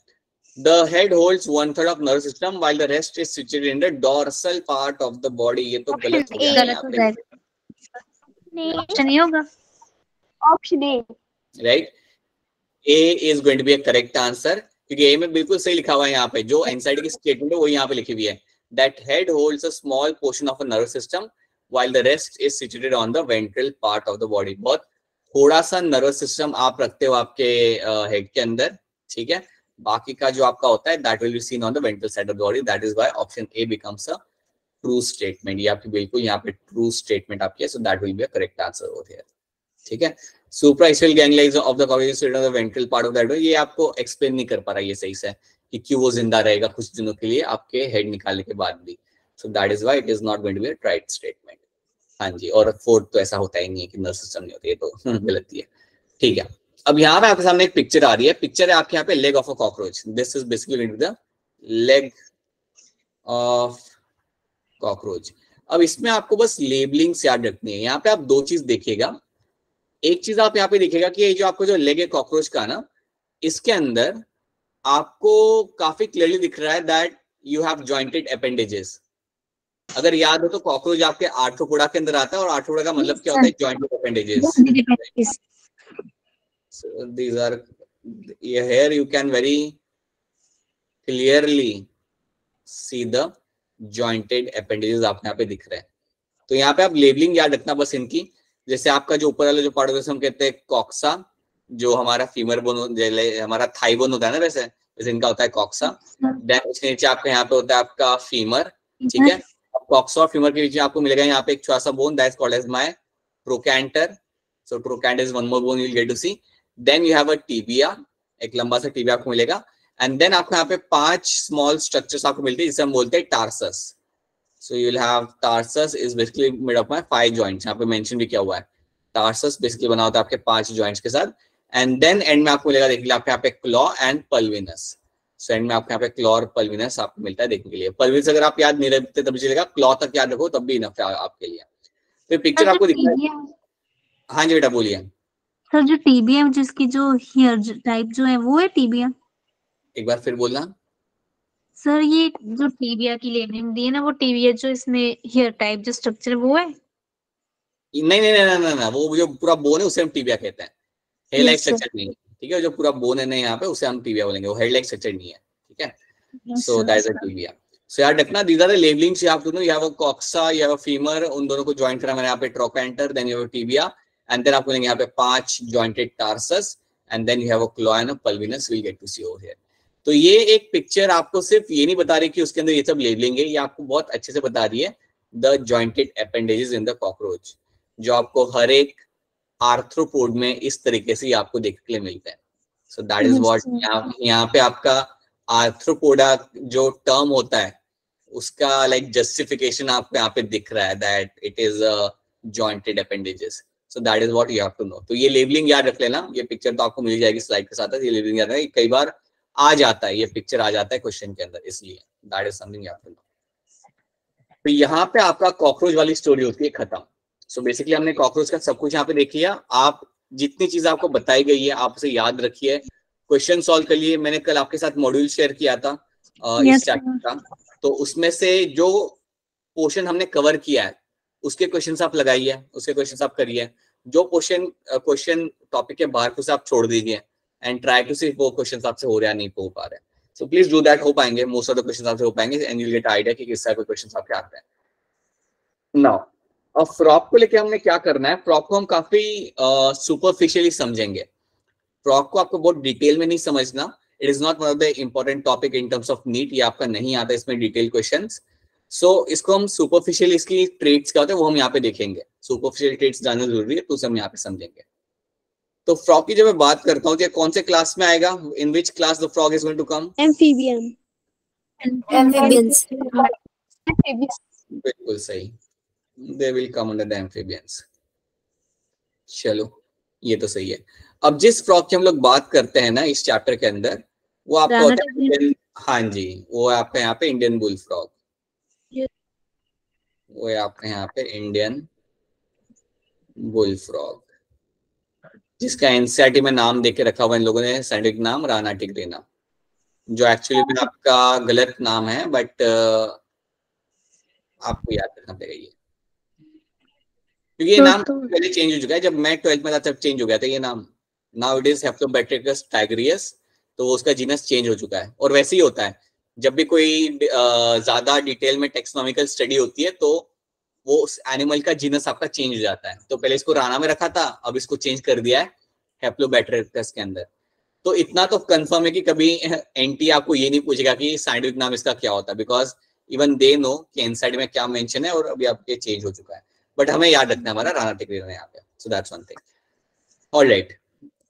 S1: The head holds 1/3 of nervous system while the rest is situated in the dorsal part of the body. ये तो
S3: Option
S1: गलत हो गया
S3: A.
S1: है
S2: गलत
S1: यहाँ
S2: हो
S1: पे,
S2: जाएगा, ऑप्शन नहीं होगा।
S3: Option A.
S1: Right? A is going to be a correct answer, क्योंकि A में बिल्कुल सही लिखा हुआ है यहाँ पे, जो एंजाइटी की स्टेटमेंट है वो यहाँ पे लिखी हुई है। That head holds a small portion of a nervous system while the rest is situated on the ventral part of the body. बहुत थोड़ा सा नर्वस सिस्टम आप रखते हो आपके हेड के अंदर, ठीक है? बाकी का जो आपका होता है that will be seen on the ventral side of the body. That is why option A becomes a true statement. ये आपकी बिल्कुल यहाँ पे true statement आपकी है, so that will be a correct answer over here. ठीक है? Supraesophageal ganglia of the cortex of the ventral part of that, ये आपको एक्सप्लेन नहीं कर पा रहा ये सही से कि क्यों वो जिंदा रहेगा कुछ दिनों के लिए आपके हेड निकालने के बाद भी। So that is why it is not going to be a right statement. हाँ जी, और फोर्थ तो ऐसा होता ही नहीं है कि नर्वस सिस्टम नहीं होती है, तो गलत ही है। ठीक है, अब यहाँ पे आपके सामने एक पिक्चर आ रही है, पिक्चर है आपके यहाँ पे leg of a cockroach. This is basically the leg of cockroach. अब इसमें आपको बस लेबलिंग्स याद रखनी है। यहाँ पे आप दो चीज देखिएगा। एक चीज आप यहाँ पे देखिएगा कि ये जो आपको जो लेग है कॉकरोच का ना, इसके अंदर आपको काफी क्लियरली दिख रहा है that you have jointed appendages. अगर याद हो तो कॉकरोच आपके आर्थ्रोपोडा के अंदर आता है, और आर्थ्रोपोडा का मतलब क्या होता है? Jointed appendages. So these are here you can very clearly see the jointed appendages आपको यहाँ पे दिख रहे हैं। तो यहाँ पे आप लेबलिंग याद रखना बस इनकी। जैसे आपका जो ऊपर वाला जो पार्ट होता है हम कहते हैं कॉक्सा, जो हमारा फीमर बोन, हमारा थाई बोन होता है ना, वैसे इनका होता है कॉक्सा। देन उसके नीचे आपका यहाँ पे होता है आपका फीमर, ठीक है? कॉक्सा और फीमर के बीच में आपको मिलेगा यहाँ पे एक छोटा सा bone, that is called as my trochanter. So trochanter is one more bone you will get to see. Then you have a tibia, एक लंबा सा टिबिया आपको मिलेगा। एंड देन आपको यहाँ पे 5 स्मॉल स्ट्रक्चर्स आपको मिलते हैं जिसे हम बोलते हैं tarsus. So you'll have tarsus is basically made up of 5 joints. यहाँ पे मेंशन भी किया हुआ है, tarsus बेसिकली बना होता है आपके 5 joints के साथ। एंड देन एंड में आपको मिलेगा देखिए आपके यहाँ पे claw and pulvinus. So end में आपके यहाँ पे क्लॉ और पल्विनस आपको मिलता है देखने के लिए। पल्विनस अगर आप याद नहीं रखते तब चलेगा, क्लॉ तक याद रखो तब भी इनफ है आपके लिए। तो पिक्चर आपको दिख रहा है। हाँ जी बेटा बोलिए।
S2: सर जो टीबिया जिसकी जो हेयर टाइप जो है वो है टीबिया? एक
S1: बार फिर बोलना
S2: सर। ये जो टीबिया की लेबलिंग दी है ना, वो टीबिया जो इसमें हेयर टाइप जो स्ट्रक्चर है वो है?
S1: नहीं नहीं नहीं नहीं नहीं, वो जो पूरा बोन है उसे हम टीबिया कहते हैं, हेयर लाइक स्ट्रक्चर नहीं है। ठीक है, जो पूरा बोन है ना यहाँ पे उसे हम टीबिया बोलेंगे, वो हेयर लाइक स्ट्रक्चर नहीं है। ठीक है, so that is a tibia. So याद रखना these are the labellings you have to know. You have a coxa, you have a femur, उन दोनों को जॉइन करा मैंने यहाँ पे trochanter, then you have tibia, and then आपको मिलेंगे यहाँ पे 5 jointed tarsus, and then you have a claw and a pulvinus, will get to see over here. तो ये एक पिक्चर आपको सिर्फ ये नहीं बता रही कि उसके अंदर ये सब लेबलिंग है, ये आपको बहुत अच्छे से बता रही है the jointed appendages in the cockroach, जो आपको हर एक आर्थ्रोपोड में इस तरीके से आपको देखने के लिए मिलते हैं। सो दैट इज व्हाट यहाँ पे आपका आर्थ्रोपोडा जो टर्म होता है उसका लाइक जस्टिफिकेशन आपको यहाँ पे दिख रहा है that it is jointed appendages. So that is what you have to know. तो ये लेबलिंग याद रख लेना, ये पिक्चर तो आपको मिल जाएगी स्लाइड के साथ, ये लेबलिंग याद रखना, कई बार आ जाता है, ये पिक्चर आ जाता है क्वेश्चन के अंदर, इसलिए that is something you have to know. तो यहाँ पे आपका कॉकरोच वाली स्टोरी होती है खत्म। सो बेसिकली हमने कॉकरोच का सब कुछ यहाँ पे देख लिया। आप जितनी चीज आपको बताई गई है आप उसे याद रखिए, क्वेश्चन सॉल्व कर लिए। मैंने कल आपके साथ मॉड्यूल शेयर किया था इस चैप्टर का, तो उसमें से जो पोर्शन हमने कवर किया है उसके क्वेश्चंस आप लगाइए, उसके क्वेश्चंस आप करिए। जो क्वेश्चन टॉपिक के बाहर उसे आप छोड़ दीजिए एंड ट्राई टू सी वो क्वेश्चंस आपसे हो रहा है नहीं हो पा रहे हैं। सो प्लीज डू दैट, हो पाएंगे, मोस्ट ऑफ द क्वेश्चंस आपसे हो पाएंगे and you will get idea कि किस टाइप के क्वेश्चंस आपके आते हैं। नाउ अब फ्रॉक को लेके हमने क्या करना है, फ्रॉक को हम काफी सुपरफिशियली समझेंगे। फ्रॉक को आपको बहुत डिटेल में नहीं समझना, it is not one of the important topic in terms of NEET, ये आपका नहीं आता इसमें डिटेल क्वेश्चंस। सो इसको हम सुपरफिशियल, इसकी ट्रेट्स क्या होते हैं वो हम यहाँ पे देखेंगे। सुपरफिशियल ट्रेट्स जानना जरूरी है, तो उसे हम यहाँ पे समझेंगे। तो फ्रॉग की जब मैं बात करता हूँ, कौन से क्लास में आएगा, in which class the frog is going to come?
S3: Amphibian.
S4: Amphibians.
S1: बिल्कुल सही, they will come under the amphibians. चलो ये तो सही है। अब जिस फ्रॉग की हम लोग बात करते हैं ना इस चैप्टर के अंदर, वो आपका होता है, हाँ जी, वो आपका यहाँ पे इंडियन बुल फ्रॉग। वो है आपके यहाँ पे इंडियन बुल फ्रॉग, जिसका एनसीईआरटी में नाम देके रखा हुआ इन लोगों ने, साइंटिफिक नाम राना टिग्रिना, जो एक्चुअली में आपका गलत नाम है, बट आपको याद रखना पड़ेगा ये, क्योंकि ये नाम पहले चेंज हो चुका है। जब मैं 12th में था तब चेंज हो गया था ये नाम। नाउ इट इज हेप्टोबैक्टेरियस टाइग्रियस, तो उसका जीनस चेंज हो चुका है। और वैसे ही होता है, जब भी कोई ज्यादा डिटेल में टेक्सोनॉमिकल स्टडी होती है तो वो उस एनिमल का जीनस आपका चेंज हो जाता है। तो पहले इसको राना में रखा था, अब इसको चेंज कर दिया है हेप्टोबैक्टेरियस के अंदर। तो इतना तो कंफर्म है कि कभी एनटी आपको ये नहीं पूछेगा कि साइंटिफिक नाम इसका क्या होता है, बिकॉज इवन दे नो कि एनसाइड में क्या मेंशन है, और अभी आपके चेंज हो चुका है। बट हमें याद रखना है हमारा राना टिग्रिना यहाँ पे। So that's one thing. Alright,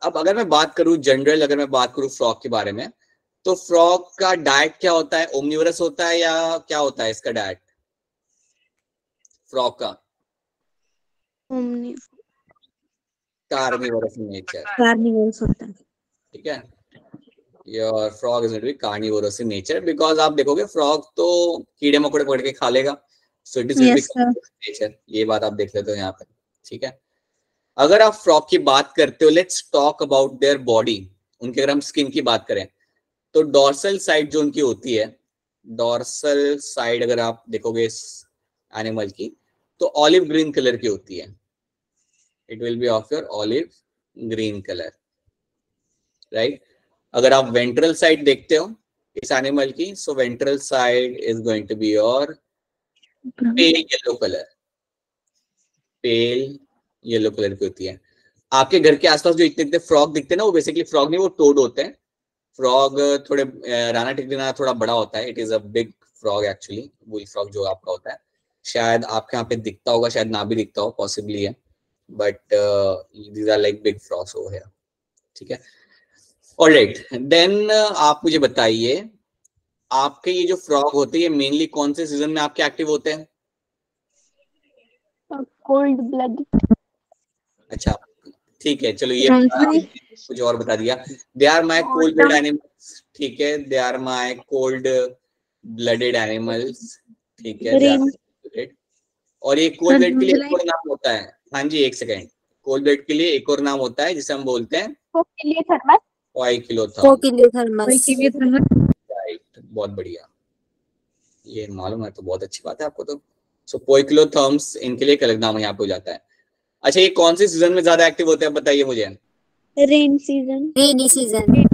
S1: अब अगर मैं बात करूं जनरल, अगर मैं बात करूं फ्रॉग के बारे में, तो फ्रॉग का डाइट क्या होता है? ओमनिवरस होता है या क्या होता है इसका डाइट फ्रॉग का? Carnivorous in nature.
S2: कार्निवोरस होता है।
S1: ठीक है, your frog is going to be carnivorous in nature, because आप देखोगे फ्रॉग तो कीड़े मकोड़े पकड़ के खा लेगा। So it is going to be carnivorous in nature. ये बात आप देख लेते हो यहाँ पे। ठीक है, अगर आप फ्रॉग की बात करते हो, let's talk about their body. उनके अगर हम स्किन की बात करें तो डॉर्सल साइड जो उनकी होती है, डॉर्सल साइड अगर आप देखोगे इस एनिमल की, तो ऑलिव ग्रीन कलर की होती है। It will be of your olive green colour, right. अगर आप वेंट्रल साइड देखते हो इस एनिमल की, so ventral side is going to be your pale yellow colour, pale yellow colour की होती है। आपके घर के आसपास जो इतने इतने फ्रॉग दिखते हैं ना, वो बेसिकली फ्रॉग नहीं, वो टोड होते हैं। फ्रॉग थोड़े राना टिग्रिना थोड़ा बड़ा होता है। It is a big frog actually, bull frog जो आपका होता है। शायद आपके यहाँ पे दिखता होगा, शायद ना भी दिखता हो, पॉसिबली है, but these are like big frogs over here. ठीक है, ऑलराइट देन आप मुझे बताइए, आपके ये जो फ्रॉग होते हैं ये मेनली कौन से सीजन में आपके एक्टिव होते हैं?
S3: Cold blood.
S1: अच्छा, ठीक है, चलो ये कुछ और बता दिया। They are my cold blood animals. ठीक है, they are my cold blooded animals. ठीक है, दे आर। और ये कोल्ड ब्लड के लिए एक और नाम होता है। हाँ जी, एक सेकेंड। कोल्ड ब्लड के लिए एक और नाम होता है जिसे हम बोलते हैं
S4: कोकिलियोथर्मस।
S1: राइट, बहुत बढ़िया, ये मालूम है तो बहुत अच्छी बात है आपको तो। सो पोइकिलोथर्म्स, इनके लिए एक अलग नाम यहाँ पे हो जाता है। अच्छा, ये कौन से सीजन में ज्यादा एक्टिव होते हैं बताइए मुझे?
S3: Rain season.
S4: Rainy season.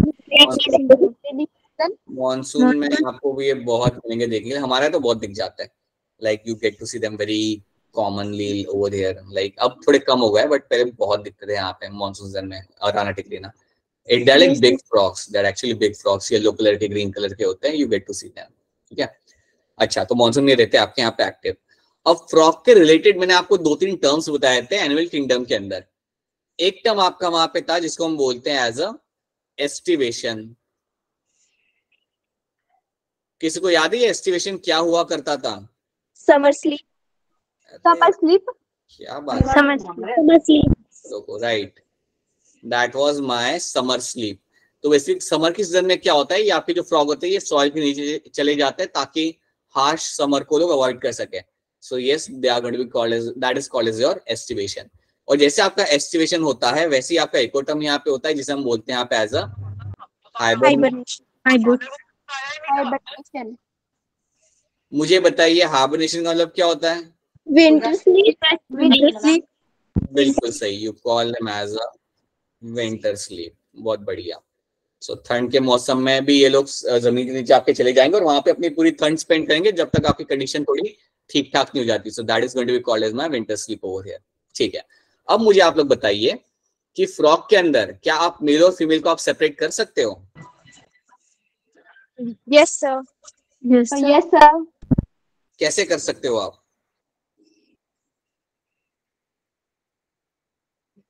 S1: Monsoon में आपको भी ये बहुत मिलेंगे देखने, हमारा तो बहुत दिख जाता है। Like you get to see them very commonly over here. Like अब थोड़े कम हो गए, बट पहले बहुत दिखते थे यहाँ पे मॉनसून सीजन में। और Rana tigrina, it they are like big frogs, they are actually big frogs, yellow colour के, ग्रीन कलर के होते हैं। You get to see them. ठीक है, अच्छा, तो मॉनसून में रहते हैं आपके यहाँ पे एक्टिव। अब फ्रॉग के रिलेटेड मैंने आपको 2-3 टर्म्स बताए थे एनिमल किंगडम के अंदर। एक टर्म आपका वहां पे था जिसको हम बोलते हैं एज अ एस्टिवेशन। किसी को याद है ये एस्टिवेशन क्या हुआ करता था?
S3: Summer sleep. Summer sleep.
S1: क्या बात है,
S3: summer sleep.
S1: Right, that was my summer sleep. तो वैसे समर की सीजन में क्या होता है, ये आपके जो फ्रॉग होते हैं ये सॉइल के नीचे चले जाते हैं ताकि हार्श समर को लोग अवॉइड कर सके। So yes, they are going to be called as, that is called as your aestivation. और जैसे आपका एस्टिवेशन होता है वैसे ही आपका एक और टर्म यहाँ पे होता है जिसे हम बोलते हैं यहाँ पे एज अ
S3: हाइबरनेशन।
S1: मुझे बताइए हाइबरनेशन का मतलब क्या होता है?
S3: Winter sleep. Winter sleep.
S1: बिल्कुल सही, you call them as a winter sleep. बहुत बढ़िया। सो ठंड के मौसम में भी ये लोग जमीन के नीचे आपके चले जाएंगे और वहां पे अपनी पूरी ठंड स्पेंड करेंगे जब तक आपकी कंडीशन थोड़ी ठीक ठाक नहीं हो जाती। So that is going to be called as my winter sleep over here. ठीक है, अब मुझे आप लोग बताइए कि फ्रॉग के अंदर क्या आप मेल और फीमेल को आप सेपरेट कर सकते हो?
S3: Yes sir. Yes sir.
S1: कैसे कर सकते हो आप?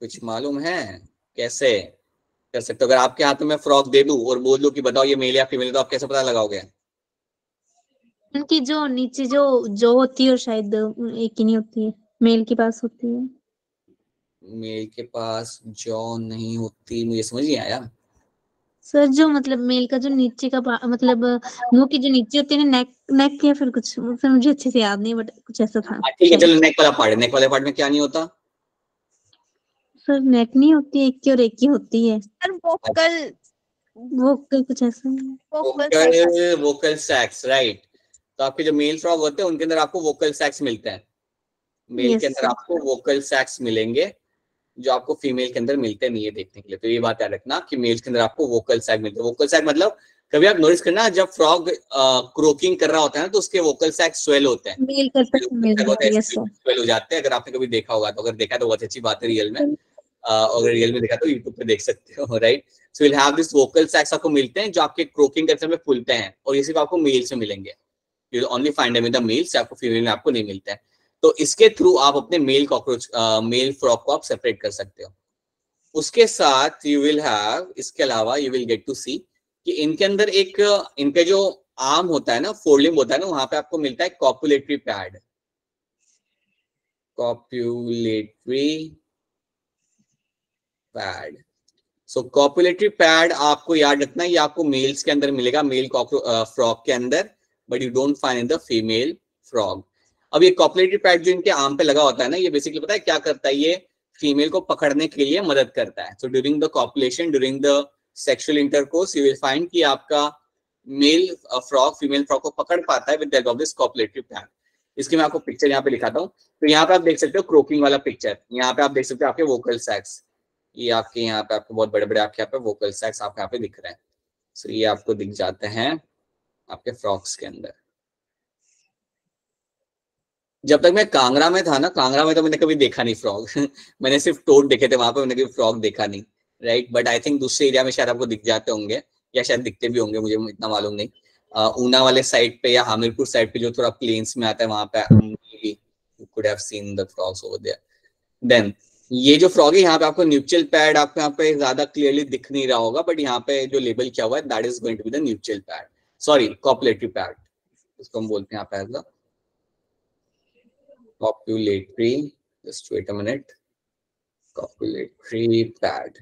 S1: कुछ मालूम है कैसे कर सकते हो? अगर आपके हाथ में मैं फ्रॉग दे दूं और बोल दूं कि बताओ ये मेल या फीमेल, तो आप कैसे पता लगाओगे?
S2: उनकी जो नीचे जो होती है, शायद एक ही नहीं होती है, मेल के पास होती है।
S1: मेल के पास जॉ नहीं होती, मुझे समझ नहीं आया।
S2: सर जो मतलब मेल का जो नीचे का मतलब मुंह की जो नीचे होती है ना, नेक या फिर कुछ, सर मुझे अच्छे से याद नहीं, बट कुछ ऐसा था
S1: ठीक है
S2: शायद।
S1: चलो, नेक वाला पार्ट है, नेक वाले पार्ट में क्या नहीं होता?
S2: सर नेक नहीं होती, एक की और एक की होती है।
S3: सर वोकल,
S2: वो कुछ ऐसा
S1: वोकल, वोकल सैक्स, राइट। तो आपके जो मेल फ्रॉग होते हैं उनके अंदर आपको वोकल सैक्स मिलते हैं, मेल के
S2: यस
S1: अंदर
S2: सर।
S1: आपको वोकल सैक्स मिलेंगे, जो आपको फीमेल के अंदर मिलते नहीं है देखने के लिए। तो ये बात याद रखना कि मेल्स के अंदर आपको वोकल सैक मिलते हैं। वोकल सैक मतलब कभी आप नोटिस करना, जब फ्रॉग क्रोकिंग कर रहा होता है ना, तो उसके वोकल सैक स्वेल होते हैं,
S2: मेल करता है, मेल होता है, यस सर।
S1: स्वेल हो जाते हैं। अगर आपने कभी देखा होगा तो, अगर देखा तो बहुत अच्छी बात है रियल में, अगर रियल में देखा तो यूट्यूब पे देख सकते हो, right. So will have this vocal sacs आपको मिलते हैं जो आपके क्रोकिंग के समय फूलते हैं, और ये सिर्फ आपको मेल से मिलेंगे। You only find them in the male, से आपको फीमेल में आपको नहीं मिलते हैं। तो इसके थ्रू आप अपने मेल कॉकरोच, मेल फ्रॉग को आप सेपरेट कर सकते हो। उसके साथ यू विल हैव, इसके अलावा यू विल गेट टू सी कि इनके अंदर एक, इनका जो आर्म होता है ना, फोरलिम्ब होता है ना, वहां पे आपको मिलता है कॉपुलेटरी पैड, कॉपुलेटरी पैड। सो कॉपुलेटरी पैड आपको याद रखना है, ये आपको मेल्स के अंदर मिलेगा, मेल फ्रॉग के अंदर, but you don't find in the female frog. अब ये कॉपुलेटरी पैड जो इनके आर्म पे लगा होता है ना, ये बेसिकली पता है क्या करता है, ये फीमेल को पकड़ने के लिए मदद करता है। So during the copulation, during the sexual intercourse, you will find कि आपका मेल फ्रॉग फीमेल फ्रॉग को पकड़ पाता है with the help of this copulatory pad. इसकी मैं आपको पिक्चर यहाँ पे दिखाता हूँ। तो यहाँ पे आप देख सकते हो क्रोकिंग वाला पिक्चर, यहाँ पे आप देख सकते हो आपके वोकल सैक्स, ये आपके यहाँ पे आपको बहुत बड़े बड़े आपके यहाँ पे वोकल सैक्स आपके यहाँ पे दिख रहे हैं। सो ये आपको दिख जाते हैं आपके फ्रॉक्स के अंदर। जब तक मैं कांगड़ा में था ना, कांगड़ा में तो मैंने कभी देखा नहीं फ्रॉग मैंने सिर्फ टोड देखे थे वहां पे, मैंने कभी फ्रॉग देखा नहीं, राइट। बट आई थिंक दूसरे एरिया में शायद आपको दिख जाते होंगे, या शायद दिखते भी होंगे, मुझे इतना मालूम नहीं। ऊना वाले साइड पे या हमीरपुर साइड पे जो थोड़ा प्लेन्स में आता है, वहां पे could have seen the frogs over there. Then ये जो फ्रॉग है, यहाँ पे आपको न्यूट्रल पैड आपको यहाँ पे ज्यादा क्लियरली दिख नहीं रहा होगा, बट यहाँ पे जो लेबल किया हुआ है, that is going to be the neutral pad, sorry copulatory pad, इसको हम बोलते हैं यहाँ पे copulatory, just wait a minute, copulatory pad।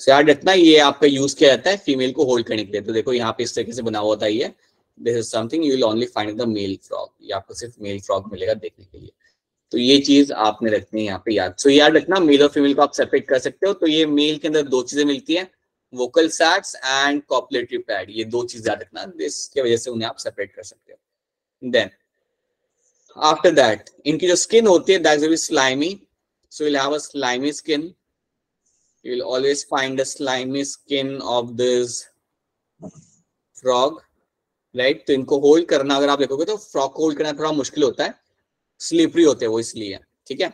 S1: याद रखना ये आपका यूज किया जाता है फीमेल को होल्ड करने के लिए। तो देखो यहाँ पे इस तरीके से बना हुआ होता है ये, this is something you will only find the male frog, ये आपको सिर्फ मेल फ्रॉग मिलेगा देखने के लिए। तो ये चीज आपने रखनी है यहाँ पे याद। सो याद रखना मेल और फीमेल को आप सेपरेट कर सकते हो। तो ये मेल के अंदर दो चीजें मिलती है, vocal sacs and copulatory pad, ये दो चीज याद रखना, इसके वजह से उन्हें आप सेपरेट कर सकते हो। देन आफ्टर दैट इनकी जो स्किन होती है, that will be slimy, so will have a slimy skin, you will always find the slimy skin of this frog, right। तो इनको होल्ड करना अगर आप देखोगे तो फ्रॉग को होल्ड करना थोड़ा मुश्किल होता है, स्लिपरी होते हैं वो इसलिए, ठीक है।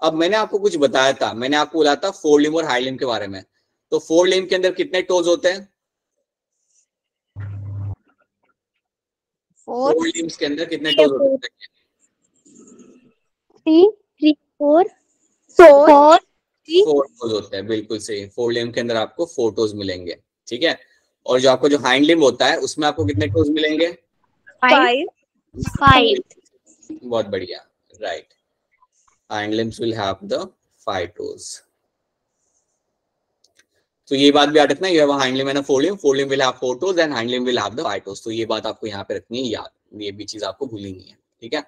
S1: अब मैंने आपको कुछ बताया था, मैंने आपको बोला था फोर लिम्ब और हाइंड लिम्ब के बारे में। तो फोर लिम्ब के अंदर कितने टोज होते हैं? फोर लिम्ब्स के अंदर कितने टोज होते हैं?
S3: 3 3 4 4
S1: फोर टोज होते हैं, बिल्कुल सही। फोर लिम्ब के अंदर आपको फोर टोज मिलेंगे, ठीक है। और जो आपको जो हाइंड लिम्ब होता है उसमें आपको कितने टोज मिलेंगे?
S3: 5
S1: बहुत बढ़िया, right. Hind limbs will have the 5 toes. तो ये बात भी याद रखना, you have a hind limb and a forelimb will have 4 toes and hind limb will have the 5 toes। तो ये बात आपको यहाँ पे रखनी है याद, ये भी चीज आपको भूलनी नहीं है, ठीक है।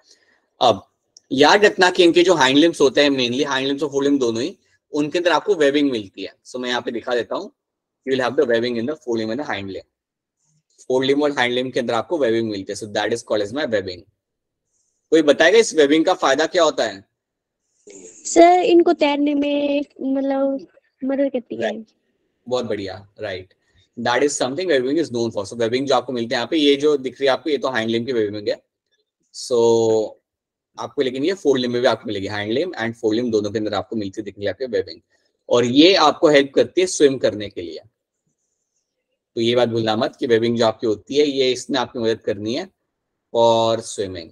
S1: अब याद रखना कि इनके जो हाइंड लिम्ब्स होते हैं, मेनली हाइंड लिम्ब्स और फोरलिम्ब दोनों ही, उनके अंदर आपको वेबिंग मिलती है। सो मैं यहाँ पे दिखा देता हूँ, you will have the webbing in the forelimb and the hind limb। फोरलिम्ब और हाइंड लिम्ब के अंदर आपको वेबिंग मिलती है, so that is called as my webbing. कोई बताएगा इस वेबिंग का फायदा क्या होता है?
S3: सर इनको तैरने में मतलब मदद करती है।
S1: बहुत बढ़िया, right. That is something webbing is known for. So webbing जो आपको मिलते हैं यहाँ पे, ये जो दिख रही है आपको, ये तो हाइंड लिम्ब की वेबिंग है। सो आपको, लेकिन ये फोर लिम्ब में भी आपको मिलेगी, hind limb and four limb दोनों के अंदर आपको मिलती दिखेगी आपके वेबिंग। और ये आपको हेल्प करती है स्विम करने के लिए। तो ये बात भूलना मत कि वेबिंग जो आपकी होती है, ये इसने आपकी मदद करनी है फॉर स्विमिंग,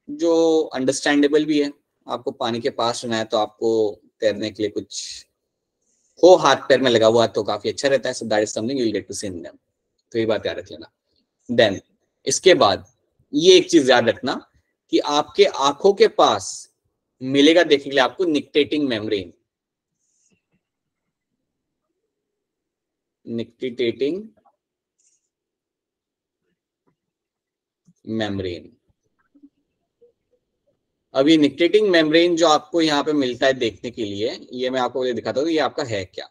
S1: जो अंडरस्टैंडेबल भी है। आपको पानी के पास रहना है तो आपको तैरने के लिए कुछ हो हाथ पैर में लगा हुआ तो काफी अच्छा रहता है। So that is something you will get to see in them. तो ये बात याद रख लेना। देन इसके बाद ये एक चीज याद रखना कि आपके आंखों के पास मिलेगा देखने के लिए आपको निक्टेटिंग मेम्ब्रेन। Nictitating membrane. अब ये निक्टिटेटिंग मेम्ब्रेन जो आपको यहाँ पे मिलता है देखने के लिए, ये मैं आपको दिखाता हूँ ये आपका है क्या।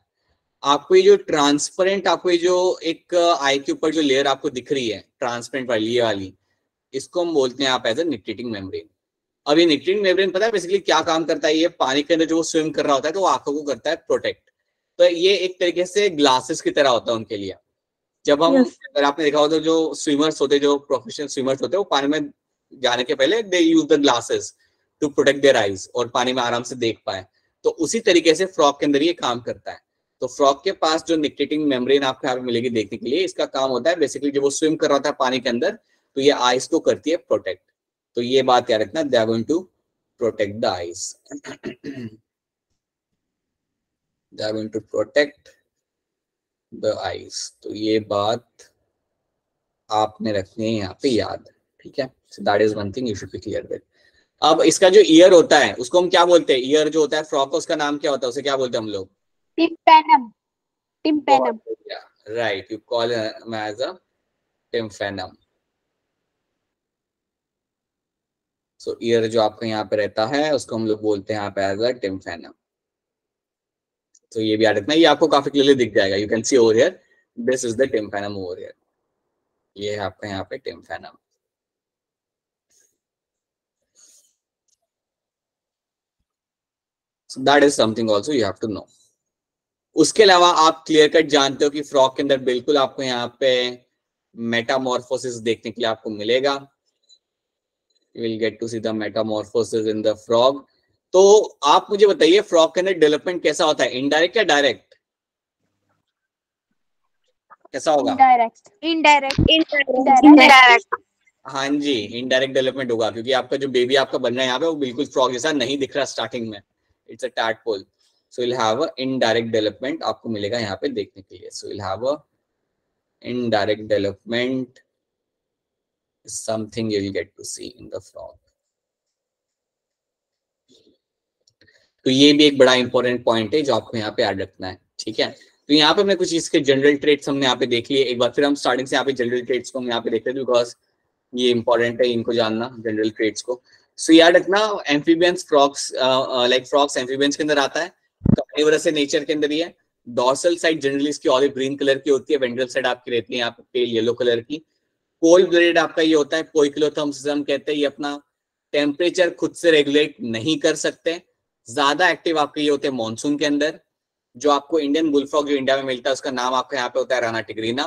S1: आपको ये जो ट्रांसपेरेंट, आपको ये जो एक आई के ऊपर जो लेयर आपको दिख रही है ट्रांसपेरेंट वाली, ये वाली, इसको हम बोलते हैं आप एज ए निक्टिटेटिंग मेम्ब्रेन। अब ये निक्टिटेटिंग मेम्ब्रेन पता है बेसिकली क्या काम करता है? ये पानी के अंदर जो स्विम कर रहा होता है तो वो आंखों को करता है प्रोटेक्ट। तो ये एक तरीके से ग्लासेस की तरह होता है उनके लिए। जब हम
S2: Yes.
S1: अगर आपने देखा हो तो जो स्विमर्स होते हैं, जो प्रोफेशनल स्विमर्स होते हैं, वो पानी में जाने के पहले they use the glasses to protect their eyes और पानी में आराम से देख पाए। तो उसी तरीके से फ्रॉग के अंदर ये काम करता है। तो फ्रॉग के पास जो निक्टिटेटिंग मेम्ब्रेन आपको यहाँ पे मिलेगी देखने के लिए, इसका काम होता है बेसिकली जब वो स्विम कर रहा था पानी के अंदर तो ये आईज को करती है प्रोटेक्ट। तो ये बात याद रखना, they are going to protect the eyes, they are going to protect the eyes. तो ये बात आपने रखनी है यहाँ पे याद, ठीक है। So that is one thing you should be clear with. अब इसका जो ईयर होता है उसको हम क्या बोलते हैं? ईयर जो होता है फ्रॉग का, उसका नाम क्या होता है? उसे क्या बोलते हैं हम लोग?
S3: Tympanum. Tympanum.
S1: Right, you call as a tympanum. So ear जो आपका यहाँ पे रहता है उसको हम लोग बोलते हैं यहाँ पे एज अ टिम्फेनम। तो ये भी याद रखना, ये आपको काफी क्लियरली दिख जाएगा। You can see over here, this is the tympanum over here. ये है आपका यहाँ पे टिम्फेनम। So that is something also you have to know. उसके अलावा आप क्लियर कट जानते हो कि फ्रॉग के अंदर बिल्कुल आपको यहाँ पे मेटामॉर्फोसिस देखने के लिए आपको मिलेगा। You will get to see the metamorphosis in the frog. तो आप मुझे बताइए फ्रॉग के अंदर डेवलपमेंट कैसा होता है, इनडायरेक्ट या डायरेक्ट? कैसा होगा?
S3: इनडायरेक्ट।
S1: हाँ जी, इनडायरेक्ट डेवलपमेंट होगा क्योंकि आपका जो बेबी आपका बन रहा है यहाँ पे वो बिल्कुल फ्रॉग जैसा नहीं दिख रहा स्टार्टिंग में। It's a tadpole, so will have a indirect development आपको मिलेगा यहाँ पे देखने के लिए। So will have a indirect development, something you will get to see in the frog. तो ये भी एक बड़ा इंपॉर्टेंट पॉइंट है जो आपको यहाँ पे याद रखना है, ठीक है। तो यहाँ पे हमने कुछ इसके जनरल ट्रेड्स हमने यहाँ पे देख लिए। एक बार फिर हम स्टार्टिंग से यहाँ पे जनरल ट्रेड्स को हम यहाँ पे देख लेते हैं बिकॉज ये इंपॉर्टेंट है इनको जानना, जनरल ट्रेड्स को। सो याद रखना amphibians frogs, like frogs amphibians के अंदर आता है, कार्निवोरस से नेचर के अंदर ही है। डॉर्सल साइड जनरली इसकी ऑलिव ग्रीन कलर की होती है, वेंट्रल साइड आपकी रहती है यहाँ पे पेल येलो कलर की। कोल्ड ब्लडेड आपका ये होता है, पोइकिलोथर्म्स हम कहते हैं। ये अपना टेम्परेचर खुद से रेगुलेट नहीं कर सकते। ज्यादा एक्टिव आपके ये होते हैं मॉनसून के अंदर। जो आपको इंडियन बुलफ्रॉग जो इंडिया में मिलता है उसका नाम आपका यहाँ पे होता है राना टिग्रीना।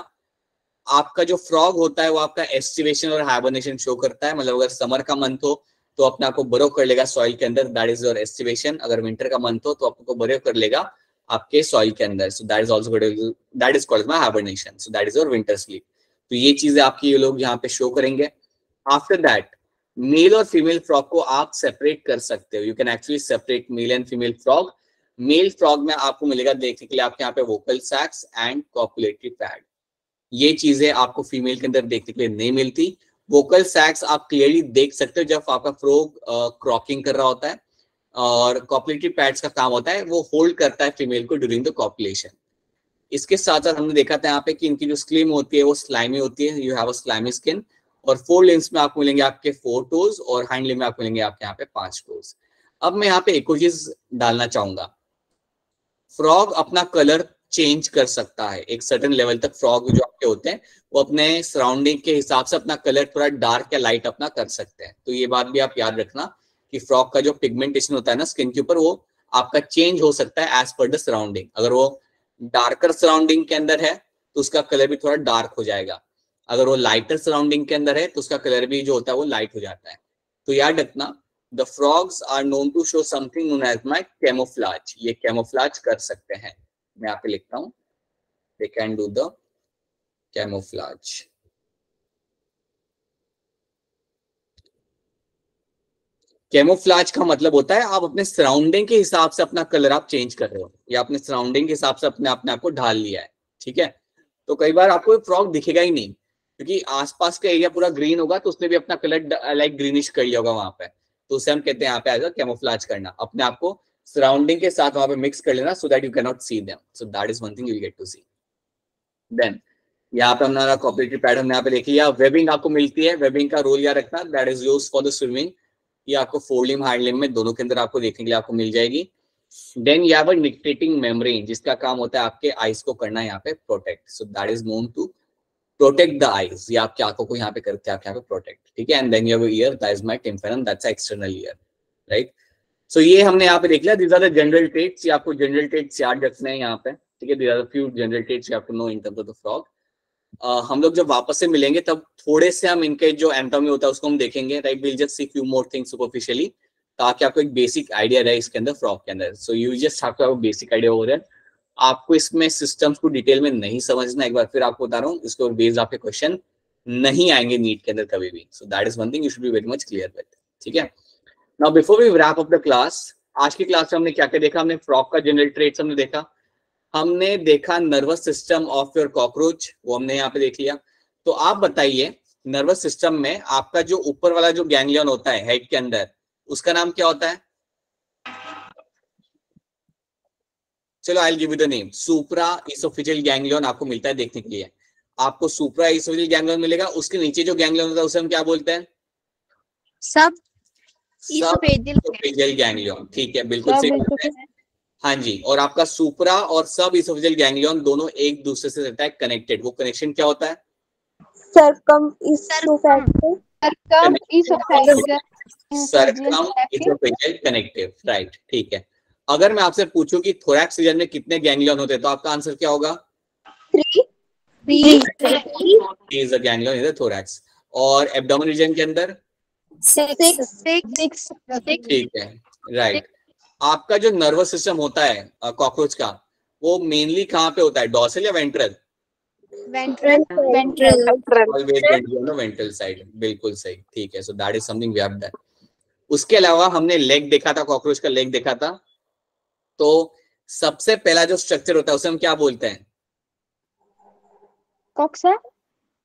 S1: आपका जो फ्रॉग होता है वो आपका एस्टिवेशन और हाइबरनेशन शो करता है। मतलब अगर समर का मंथ हो तो अपने आपको बरो कर लेगा सॉइल के अंदर, दैट इज योर एस्टिवेशन। अगर विंटर का मंथ हो तो आपको बरो कर लेगा आपके सॉइल के अंदर, सो that is also that is called my hibernation, so that is your winter sleep. तो ये चीजें आपकी ये लोग यहाँ पे शो करेंगे। आफ्टर दैट मेल और फीमेल फ्रॉग को आप सेपरेट कर सकते हो। You can actually separate male and female frog. Male frog में आपको मिलेगा देखने के लिए आपके यहाँ पे vocal sacs and copulatory pad. ये चीजें आपको फीमेल के अंदर देखने के लिए नहीं मिलती। वोकल सैक्स आप क्लियरली देख सकते हो जब आपका फ्रॉग क्रॉकिंग कर रहा होता है, और कॉपुलेटरी पैड्स का काम होता है वो होल्ड करता है फीमेल को ड्यूरिंग द कॉपुलेशन। इसके साथ साथ हमने देखा था यहाँ पे कि इनकी जो स्किन होती है वो स्लाइमी होती है, you have a slimy skin. और फोर लिम्स में आपको मिलेंगे आपके 4 टोज और हाइंड लिम्ब में आपको मिलेंगे आपके यहाँ पे 5 टोज। अब मैं यहाँ पे एक और चीज डालना चाहूंगा, फ्रॉग अपना कलर चेंज कर सकता है एक सर्टेन लेवल तक। फ्रॉग जो आपके होते हैं वो अपने सराउंडिंग के हिसाब से अपना कलर थोड़ा डार्क या लाइट अपना कर सकते हैं। तो ये बात भी आप याद रखना कि फ्रॉग का जो पिगमेंटेशन होता है ना स्किन के ऊपर, वो आपका चेंज हो सकता है एज पर द सराउंडिंग। अगर वो डार्कर सराउंडिंग के अंदर है तो उसका कलर भी थोड़ा डार्क हो जाएगा। अगर वो लाइटर सराउंडिंग के अंदर है तो उसका कलर भी जो होता है वो लाइट हो जाता है। तो याद रखना the frogs are known to show something known as my camouflage। ये camouflage कर सकते हैं, मैं यहाँ पे लिखता हूँ, they can do the camouflage। Camouflage का मतलब होता है आप अपने सराउंडिंग के हिसाब से अपना कलर आप चेंज कर रहे हो, या अपने सराउंडिंग के हिसाब से अपने आप को ढाल लिया है, ठीक है। तो कई बार आपको फ्रॉग दिखेगा ही नहीं क्योंकि आसपास का एरिया पूरा ग्रीन होगा, तो उसने भी अपना कलर लाइक ग्रीनिश कर लिया होगा वहां पे। तो उसे हम कहते हैं यहाँ पे एज अ कैमोफ्लाज करना, अपने आप को सराउंडिंग के साथ वहां पे मिक्स कर लेना, so that you can not see them. So that is one thing you will get to see. Then यहाँ पे हमारा कॉपरेटिव पैड हमने यहाँ पे देख लिया। वेबिंग आपको मिलती है, वेबिंग का रोल याद रखना, that is used for the swimming. ये आपको फोर लिम्ब हाइंड लिम्ब में दोनों के अंदर आपको देखने के लिए आपको मिल जाएगी। Then you have a nictitating membrane, जिसका काम होता है आपके आईज को करना है यहाँ पे protect, so that is known to protect the eyes, ये आपके आंखों को यहाँ पे करके आप यहाँ पे प्रोटेक्ट, ठीक है। And then you have ear, that is my tympanum, that's external ear, right. So ये हमने यहाँ पे देख लिया, these are the general traits, ये आपको जनरल ट्रेट्स याद रखने हैं यहाँ पे, ठीक है। These are the few general traits you have to know in terms of the frog. हम लोग जब वापस से मिलेंगे तब थोड़े से हम इनके जो एनाटॉमी होता है उसको हम देखेंगे, right. Will just see few more things superficially, ताकि आपको एक बेसिक आइडिया रहे इसके अंदर फ्रॉग के अंदर। So you just have to have a basic idea over there. आपको इसमें सिस्टम्स को डिटेल में नहीं समझना, एक बार फिर आपको बता रहा हूँ, इसके ऊपर बेस्ड आपके क्वेश्चन नहीं आएंगे नीट के अंदर कभी भी। So that is one thing you should be very much clear with, ठीक है। Now before we wrap up the class, आज की क्लास में हमने क्या क्या देखा? हमने फ्रॉग का जनरल ट्रेट्स हमने देखा, हमने देखा nervous system of your cockroach, वो हमने यहाँ पे देख लिया। तो आप बताइए, नर्वस सिस्टम में आपका जो ऊपर वाला जो गैंग्लियन होता है हेड के अंदर, उसका नाम क्या होता है? चलो I will give you the name, supra oesophageal ganglion आपको मिलता है देखने के लिए। आपको सुप्रा इसोफेजियल गैंग्लियन मिलेगा, उसके नीचे जो गैंग्लियन होता है उसे हम क्या बोलते हैं?
S4: सब
S1: इसोफेजियल गैंग्लियन, ठीक है, बिल्कुल सही बात है। हाँ जी, और आपका सुप्रा और सब इसोफेजियल गैंग्लियन दोनों एक दूसरे से रहता है कनेक्टेड। वो कनेक्शन क्या होता है?
S3: सरकम
S1: इसोफेजियल कनेक्टिव, राइट, ठीक है। अगर मैं आपसे पूछूं कि थोरैक्स रीजन में कितने गैंग्लियन होते हैं, तो आपका आंसर क्या होगा?
S3: 3
S1: is a ganglion in the thorax. और एब्डोमेन रीजन के अंदर
S3: 6
S1: ठीक है, राइट। आपका जो नर्वस सिस्टम होता है कॉकरोच का, वो मेनली कहाँ पे होता है, डॉर्सल या वेंट्रल? ऑलवेज वेंट्रल साइड, बिल्कुल सही, ठीक है। So that is something we have done. उसके अलावा हमने लेग देखा था, कॉकरोच का लेग देखा था। तो सबसे पहला जो स्ट्रक्चर होता है उसे हम क्या बोलते हैं?
S3: कॉक्सा,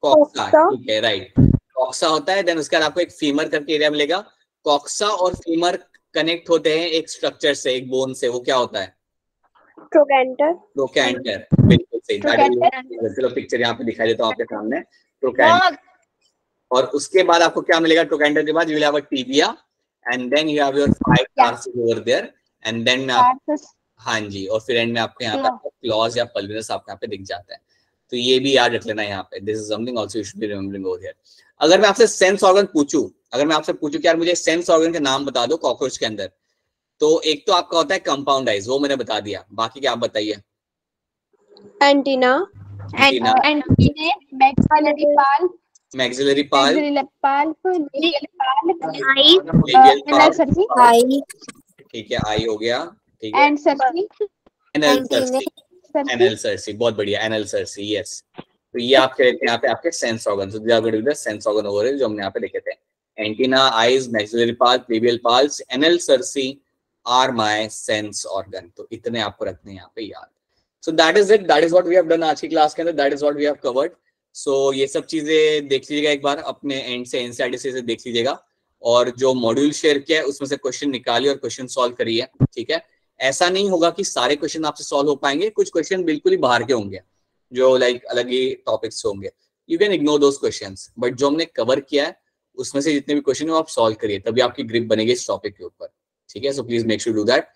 S1: ठीक है, राइट, कॉक्सा होता है। देन उसके बाद आपको एक फीमर करके एरिया मिलेगा। कॉक्सा और फीमर कनेक्ट होते हैं एक स्ट्रक्चर से, एक बोन से, वो क्या होता है?
S3: ट्रोकैंटर,
S1: बिल्कुल सही। चलो पिक्चर यहाँ पे दिखाई देता हूँ आपके सामने, ट्रोकैंटर। और उसके बाद आपको क्या मिलेगा? ट्रोकैंटर के बाद you will have a tibia and then you have your 5 tarsus over there and then हाँ जी, और फिर एंड में आपको यहाँ पे क्लॉज या पल्विनस आपको यहाँ पे दिख जाता है। तो ये भी याद रख लेना यहाँ पे, this is something also you should B remembering over here. अगर मैं आपसे सेंस ऑर्गन पूछूं, अगर मैं आपसे पूछूं कि यार मुझे सेंस ऑर्गन के नाम बता दो कॉकरोच के अंदर, तो एक तो आपका होता है कंपाउंड आइज, वो मैंने बता दिया, बाकी क्या आप बताइए?
S3: एंटीना,
S1: मैक्सिलरी पाल्प, ठीक है, आई हो गया, ठीक है, एनल सर्सी, बहुत बढ़िया, एनल सर्सी, यस। तो ये आप कहते हैं यहाँ पे आपके sense organ, so they are going to be the sense organ over जो हमने यहाँ पे लिखे थे। Antenna, eyes, maxillary palp, labial palps, anal cerci are my sense organ. तो इतने आपको रखने हैं यहाँ पे याद। So that is it, that is what we have done आज की क्लास के अंदर, that is what we have covered. So ये सब चीजें देख लीजिएगा एक बार अपने एंड से, एनसीईआरटी से देख लीजिएगा, और जो मॉड्यूल शेयर किया है उसमें से क्वेश्चन निकालिए और क्वेश्चन सॉल्व करिए, ठीक है। ऐसा नहीं होगा कि सारे क्वेश्चन आपसे सॉल्व हो पाएंगे, कुछ क्वेश्चन बिल्कुल ही बाहर के होंगे जो लाइक अलग ही टॉपिक्स होंगे, you can ignore those questions, but जो हमने कवर किया है उसमें से जितने भी क्वेश्चन है आप सॉल्व करिए, तभी आपकी ग्रिप बनेगी इस टॉपिक के ऊपर, ठीक है। So please make sure do that.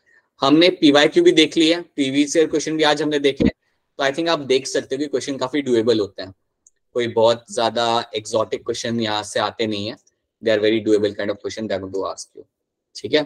S1: हमने पीवाईक्यू भी देख लिया, प्रीवियस ईयर क्वेश्चन भी आज हमने देखे, तो आई थिंक आप देख सकते हो कि क्वेश्चन काफी डुएबल होते हैं, कोई बहुत ज्यादा एक्सोटिक क्वेश्चन यहाँ से आते नहीं है, they are very doable kind of question that I want to ask you, ठीक है।